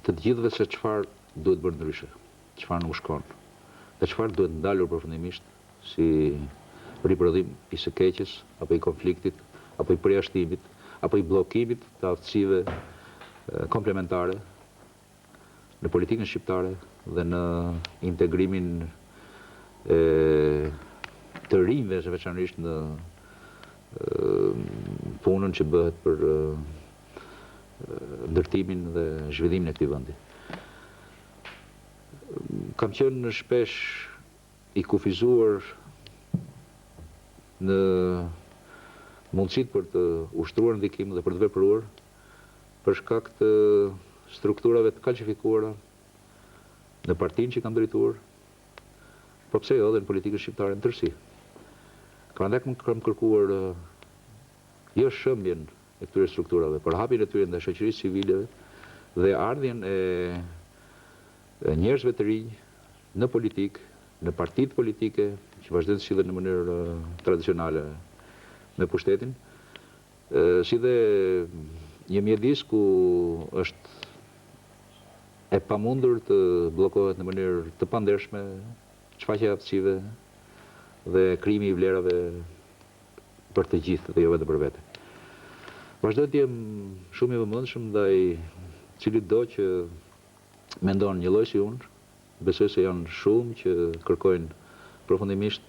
të gjithëve se çfarë duhet bërë ndryshe, çfarë nuk shkon, dhe çfarë duhet ndalur përfundimisht si riprodhim i së keqes, apo i konfliktit, apo i përjashtimit, apo i bllokimit të aftësive komplementare në politikën shqiptare dhe në integrimin të rinjve, veçanërisht në punën që bëhet për ndërtimin dhe zhvillimin e këtij vendi. Kam qenë shpesh i kufizuar në mundësitë për të ushtruar ndikim dhe për të vepruar për shkak të strukturave të kalcifikuara në partinë që kam drejtuar, po pse jo dhe në politikën shqiptare në tërësi. Prandaj kam kërkuar jo shëmbjen e këtyre strukturave, por hapjen e tyre ndaj shoqërisë civile dhe ardhjen e njerëzve të rinj në politikë, në partitë politike që vazhdojnë të sillen në mënyrë tradicionale me pushtetin, si dhe një mjedis ku është e pamundur të bllokohet në mënyrë të pandershme shfaqja e aftësive dhe krijimi i vlerave për të gjithë dhe jo vetëm për vete. Vazhdoj të jem shumë i vëmendshëm ndaj cilit do që mendon një lloj si unë. Besoj se janë shumë që kërkojnë përfundimisht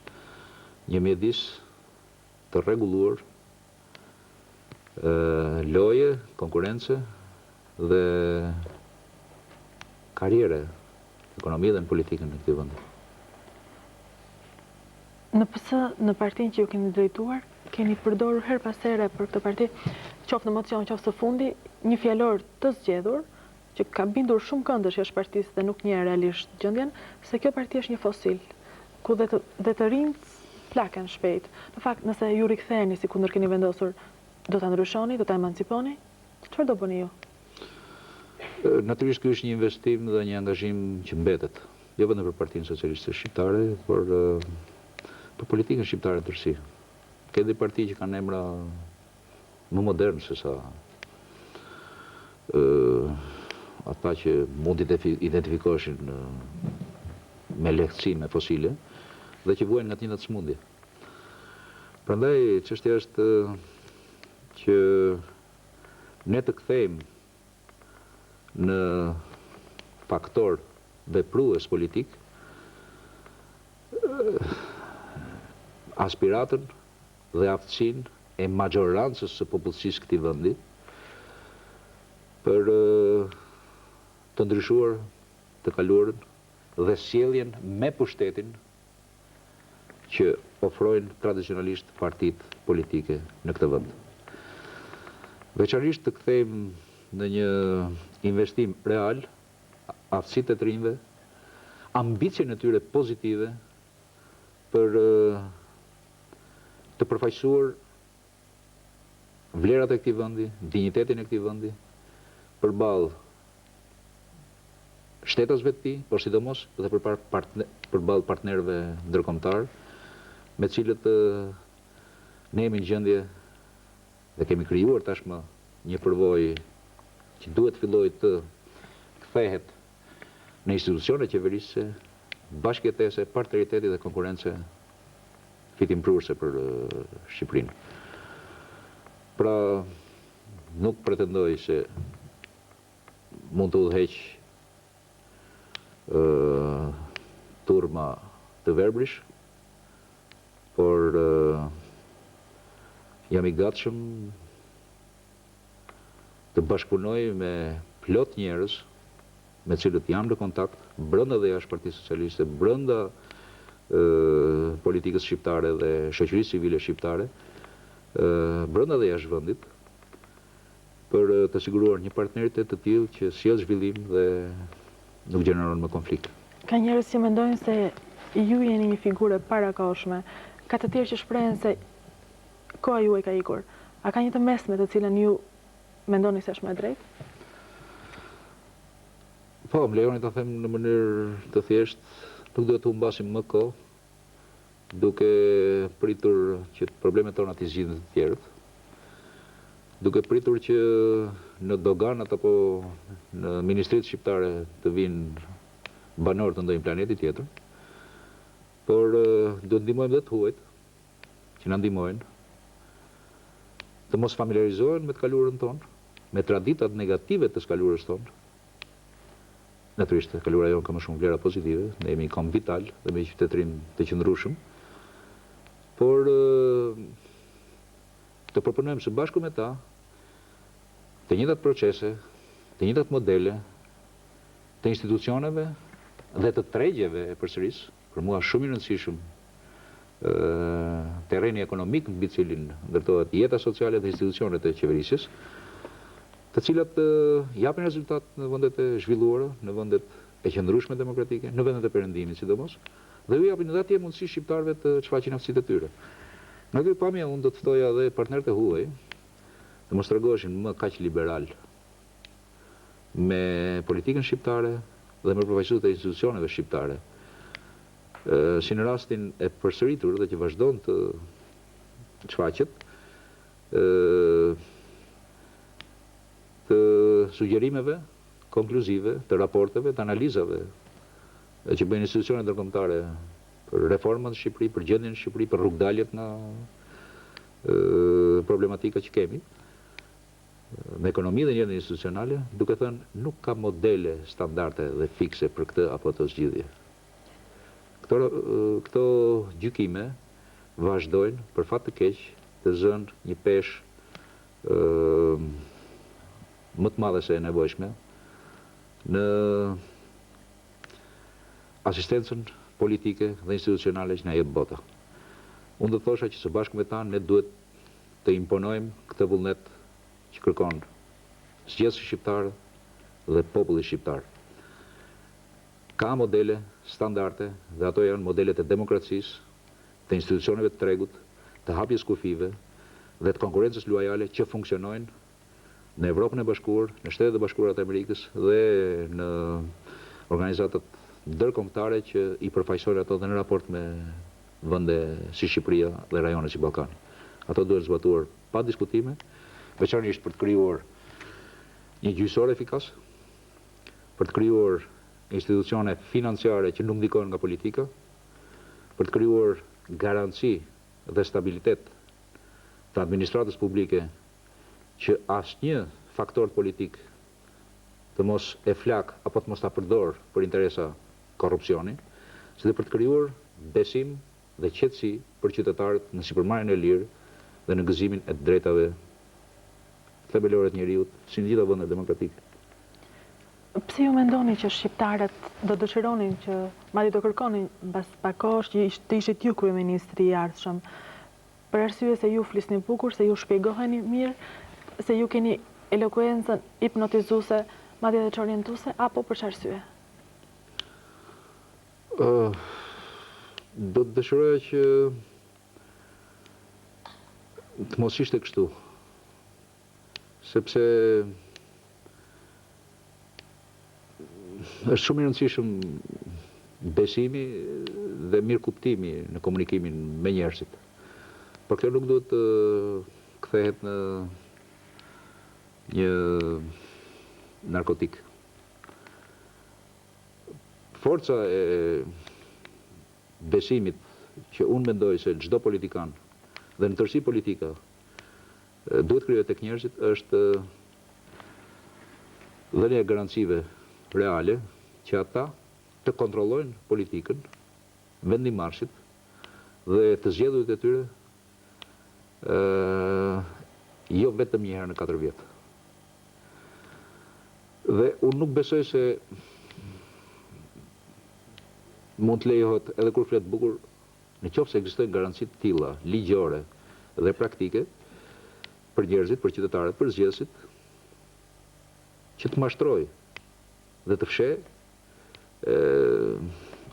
një mjedis të rregulluar, loje, konkurrence dhe karriere, ekonomi dhe në politikën e këtij vendi. Në PS, në partinë që ju keni drejtuar, keni përdorur her pas here për këtë parti, qoftë në mocion, qoftë së fundi, një fjalor të zgjedhur, që ka bindur shumë këndësh jashtë partisë dhe nuk njeh realisht gjendjen, se kjo parti është një fosil, ku dhe të rinjt plaken shpejt. Në fakt, nëse ju riktheheni si kundër keni vendosur, do ta ndryshoni, do ta emanciponi, çfarë do bëni ju? Natyrisht ky është një investim dhe një angazhim që mbetet, jo vetëm për Partinë Socialiste Shqiptare, por për politikën shqiptare në tërësi. Ka dhe parti që kanë emra më modern se sa ata që mund të identifikoheshin me lehtësi me fosile dhe që vuajnë nga të njëjtat smundje. Prandaj çështja është që ne të kthejmë në faktor veprues politik aspiratën dhe aftësinë e majorancës së popullsisë këtij vendi për të ndryshuar të kaluarën dhe sjelljen me pushtetin që ofrojnë tradicionalisht partitë politike në këtë vend. Veçanërisht të kthejmë në një investim real aftësitë e të rinjve, ambicien e tyre pozitive për të përfaqësuar vlerat e këtij vendi, dinjitetin e këtij vendi, përballë shtetasve të tij, por sidomos dhe përballë partnerëve ndërkombëtar, me cilët ne jemi në gjendje dhe kemi krijuar tashmë një përvojë që duhet filloj të kthehet në institucione qeverisëse, bashkëjetese, partneriteti dhe konkurrence fitimprurse për Shqipërinë. Pra, nuk pretendoj se mund të udhëheq turma të verbrish, por jam i gatshëm të bashkëpunoj me plot njerëz me cilët jam në kontakt, brenda dhe jashtë Partisë Socialiste, brenda politikës shqiptare dhe shoqërisë civile shqiptare, brenda dhe jashtë vendit, për të siguruar një partneritet të tillë që sjell zhvillim dhe nuk gjeneron më konflikt. Ka njerëz që mendojnë se ju jeni një figurë parakohshme, ka të tjerë që shprehen se koha juaj ka ikur. A ka një të mesme të cilën ju mendoni se është më e drejtë? Po, më lejoni ta them në mënyrë të thjeshtë, nuk duhet të humbasim më kohë, duke pritur që problemet tona t'i zgjidhin të tjerët, duke pritur që në doganat apo në ministritë shqiptare të vinë banor të ndonjë planeti tjetër, por duhet ndihmojmë dhe të huajt që na ndihmojnë të mos familiarizohen me të kaluarën tonë, me traditat negative të kaluarës tonë. Natyrisht, kalura jonë ka më shumë vlera pozitive, ne jemi një kom vital dhe me qytetërin të qëndrueshëm, por të proponojmë së bashku me ta të njëjtat procese, të njëjtat modele të institucioneve dhe të tregjeve përsëris, për mua shumë i rëndësishëm terreni ekonomik mbi cilin ndërtohet jeta sociale dhe institucionet e qeverisjes, të cilat japin rezultat në vendet e zhvilluara, në vendet e qëndrueshme demokratike, në vendet e perëndimit sidomos, dhe ju japin edhe atje mundësi shqiptarëve të shfaqin aftësitë e tyre. Në këtë pamje unë do të ftoja edhe partnerët e huaj të mos tregoheshin më kaq liberal me politikën shqiptare dhe me përfaqësues të institucioneve shqiptare. Si në rastin e përsëritur dhe që vazhdon të shfaqet, të sugjerimeve konkluzive, të raporteve, të analizave që bëjnë institucionet ndërkombëtare për reformën në Shqipëri, për gjendjen në Shqipëri, për rrugdaljet në problematika që kemi në ekonomi dhe gjendjen institucionale, duke thënë nuk ka modele standarde dhe fikse për këtë apo të zgjidhje. Këto gjykime vazhdojnë për fat të keq të zënë një peshë më të madhe se e nevojshme në asistencën politike dhe institucionale që na jep bota. Unë do të thosha që së bashku me ta ne duhet të imponojmë këtë vullnet që kërkon zgjedhësi shqiptar dhe populli shqiptar. Ka modele standarde dhe ato janë modelet e demokracisë, të institucioneve të tregut, të hapjes kufive dhe të konkurrencës luajale që funksionojnë në Evropën e Bashkuar, në Shtetet e Bashkuara të Amerikës dhe në organizatat ndërkombëtare që i përfaqësojnë ato dhe në raport me vende si Shqipëria dhe rajonet si Ballkani. Ato duhet zbatuar pa diskutime, veçanërisht për të krijuar një gjyqësor efikas, për të krijuar institucione financiare që nuk ndikohen nga politika, për të krijuar garanci dhe stabilitet të administratës publike që asnjë faktor politik të mos e flak apo të mos ta përdor për interesa korrupsioni, si dhe për të krijuar besim dhe qetësi për qytetarët në sipërmarrjen e lirë dhe në gëzimin e drejtave themelore të njerëzit, si në gjitha vendet demokratike. Pse ju mendoni që shqiptarët do dëshironin që madje do kërkonin mbas pak kohësh që të ishit ju kryeministri i ardhshëm, për arsye se ju flisni bukur, se ju shpjegoheni mirë, se ju keni elokuencën hipnotizuese, madje edhe çorientuese, apo për çfarë arsye? Do të dëshiroja që të mos ishte kështu, sepse është shumë i rëndësishëm besimi dhe mirëkuptimi në komunikimin me njerëzit. Por kjo nuk duhet të kthehet në një narkotik. Forca e besimit që unë mendoj se çdo politikan dhe në tërësi politika duhet krijohet tek njerëzit është dhënia e garancive reale që ata të kontrollojnë politikën, vendimarrësit dhe të zgjedhurit e tyre jo vetëm një herë në 4 vjet. Dhe unë nuk besoj se mund të lejohet edhe kur flet bukur, në qoftë se ekzistojnë garanci të tilla ligjore dhe praktike për njerëzit, për qytetarët, për zgjedhësit, që të mashtrojë dhe të fshehë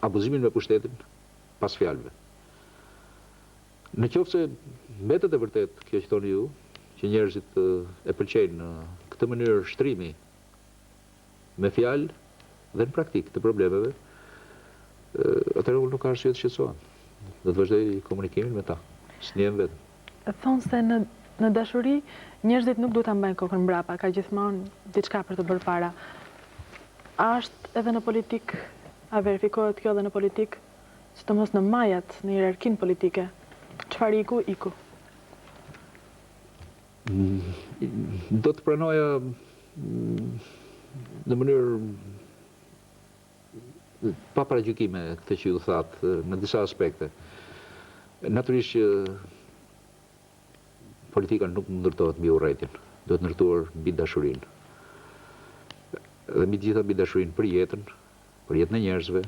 abuzimin me pushtetin pas fjalëve. Në qoftë se mbetet e vërtet kjo që thoni ju, që njerëzit e pëlqejnë këtë mënyrë shtrimi me fjalë dhe në praktikë të problemeve, atëherë unë nuk ka arsye të shqetësohem. Do të vazhdoj komunikimin me ta. S'njem vetëm. Thonë se në dashuri njerëzit nuk duhet ta mbajnë kokën mbrapa, ka gjithmonë diçka për të bërë para. A është edhe në politik, a verifikohet kjo edhe në politik, sidomos në majat, në hierarkinë politike? Çfarë iku? Do të pranoja në mënyrë pa paragjykime këtë që ju thatë në disa aspekte. Natyrisht që politika nuk ndërtohet mbi urrëtitjen, duhet ndërtuar mbi dashurinë. Dhe mbi gjitha mbi dashurinë për jetën e njerëzve,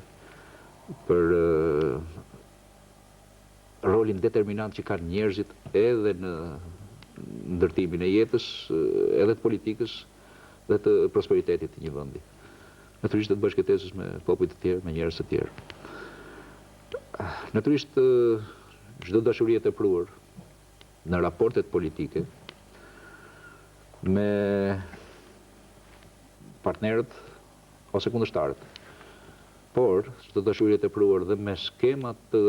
për rolin determinant që kanë njerëzit edhe në ndërtimin e jetës, edhe të politikës dhe të prosperitetit të një vendi. Natyrisht të bashkëtesës me popujt të tjerë, me njerëz të tjerë. Natyrisht çdo dashuri e tepruar në raportet politike me partnerët ose kundërshtarët. Por çdo dashuri e tepruar dhe me skemat të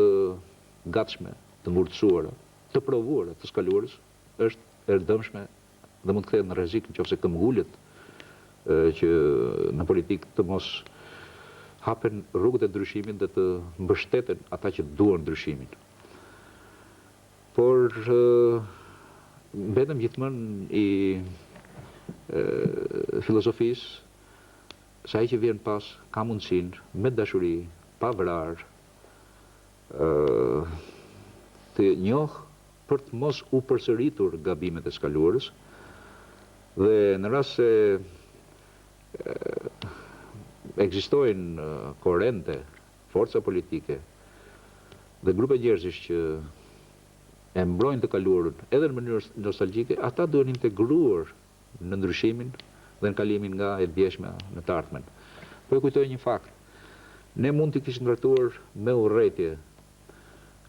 gatshme, të ngurtësuara, të provuara, të skaluarës, është e dëmshme dhe mund të kthehet në rrezik nëse këmbgulët që në politikë të mos hapen rrugët e ndryshimit dhe të mbështeten ata që duan ndryshimin. Por mbetëm gjithmonë i filozofisë se ai që vjen pas ka mundësinë me dashuri, pa vrarë, të njohë për të mos u përsëritur gabimet e skaluarës dhe në rast se ekzistojnë korrente, forca politike dhe grupe njerëzish që e mbrojnë të kaluarën edhe në mënyrë nostalgjike, ata duhen integruar në ndryshimin dhe në kalimin nga e djeshme në të ardhmen. Po e kujtoj një fakt. Ne mund të kishim ndërtuar me urrëtie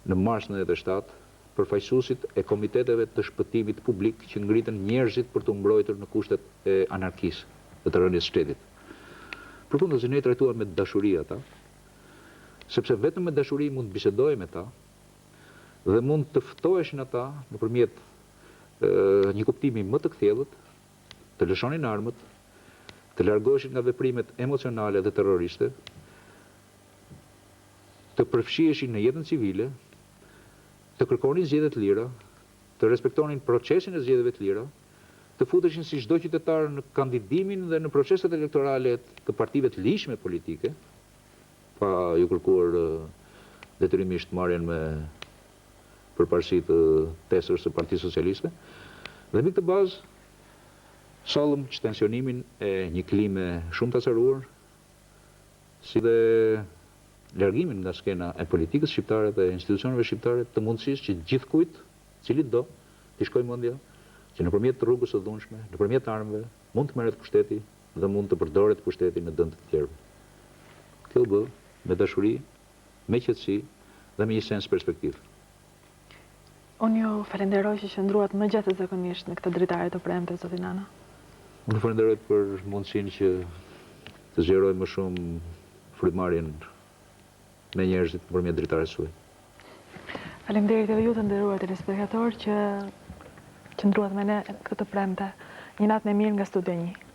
në mars 97 përfaqësuesit e komiteteve të shpëtimit publik që ngritën njerëzit për të mbrojtur në kushtet e anarkisë dhe të rënies shtetit. Përfundos ne trajtuar me dashuri ata, sepse vetëm me dashuri mund të bisedojë me ta dhe mund të ftoheshin ata nëpërmjet një kuptimi më të kthjellët, të lëshonin armët, të largoheshin nga veprimet emocionale dhe terroriste, të përfshiheshin në jetën civile, të kërkonin zgjedhje të lira, të respektonin procesin e zgjedhjeve të lira, të futeshin si çdo qytetar në kandidimin dhe në proceset elektorale të partive të lishme politike, pa ju kërkuar detyrimisht marrjen me përparësi të tesërës së Partisë Socialiste, dhe mbi këtë bazë sollëm tensionimin e një klime shumë të acaruar, si dhe largimin nga skena e politikës shqiptare dhe institucioneve shqiptare të mundësisë që gjithkujt, cili do, t'i shkojë mendja, që nëpërmjet rrugës së dhunshme, nëpërmjet armëve, mund të merret pushteti dhe mund të përdoret pushteti në dëm të tjerëve. Kjo bë me dashuri, me qetësi dhe me një sens perspektiv. Unë ju falenderoj që qëndruat më gjatë se zakonisht në këtë dritare të premte, zoti Nana. Unë falenderoj për mundësinë që të zgjeroj më shumë frymëmarrjen me njerëzit nëpërmjet dritares suaj. Faleminderit edhe ju të nderuar telespektatorë që qëndruat me ne këtë premte. Një natë më mirë nga Studio 1.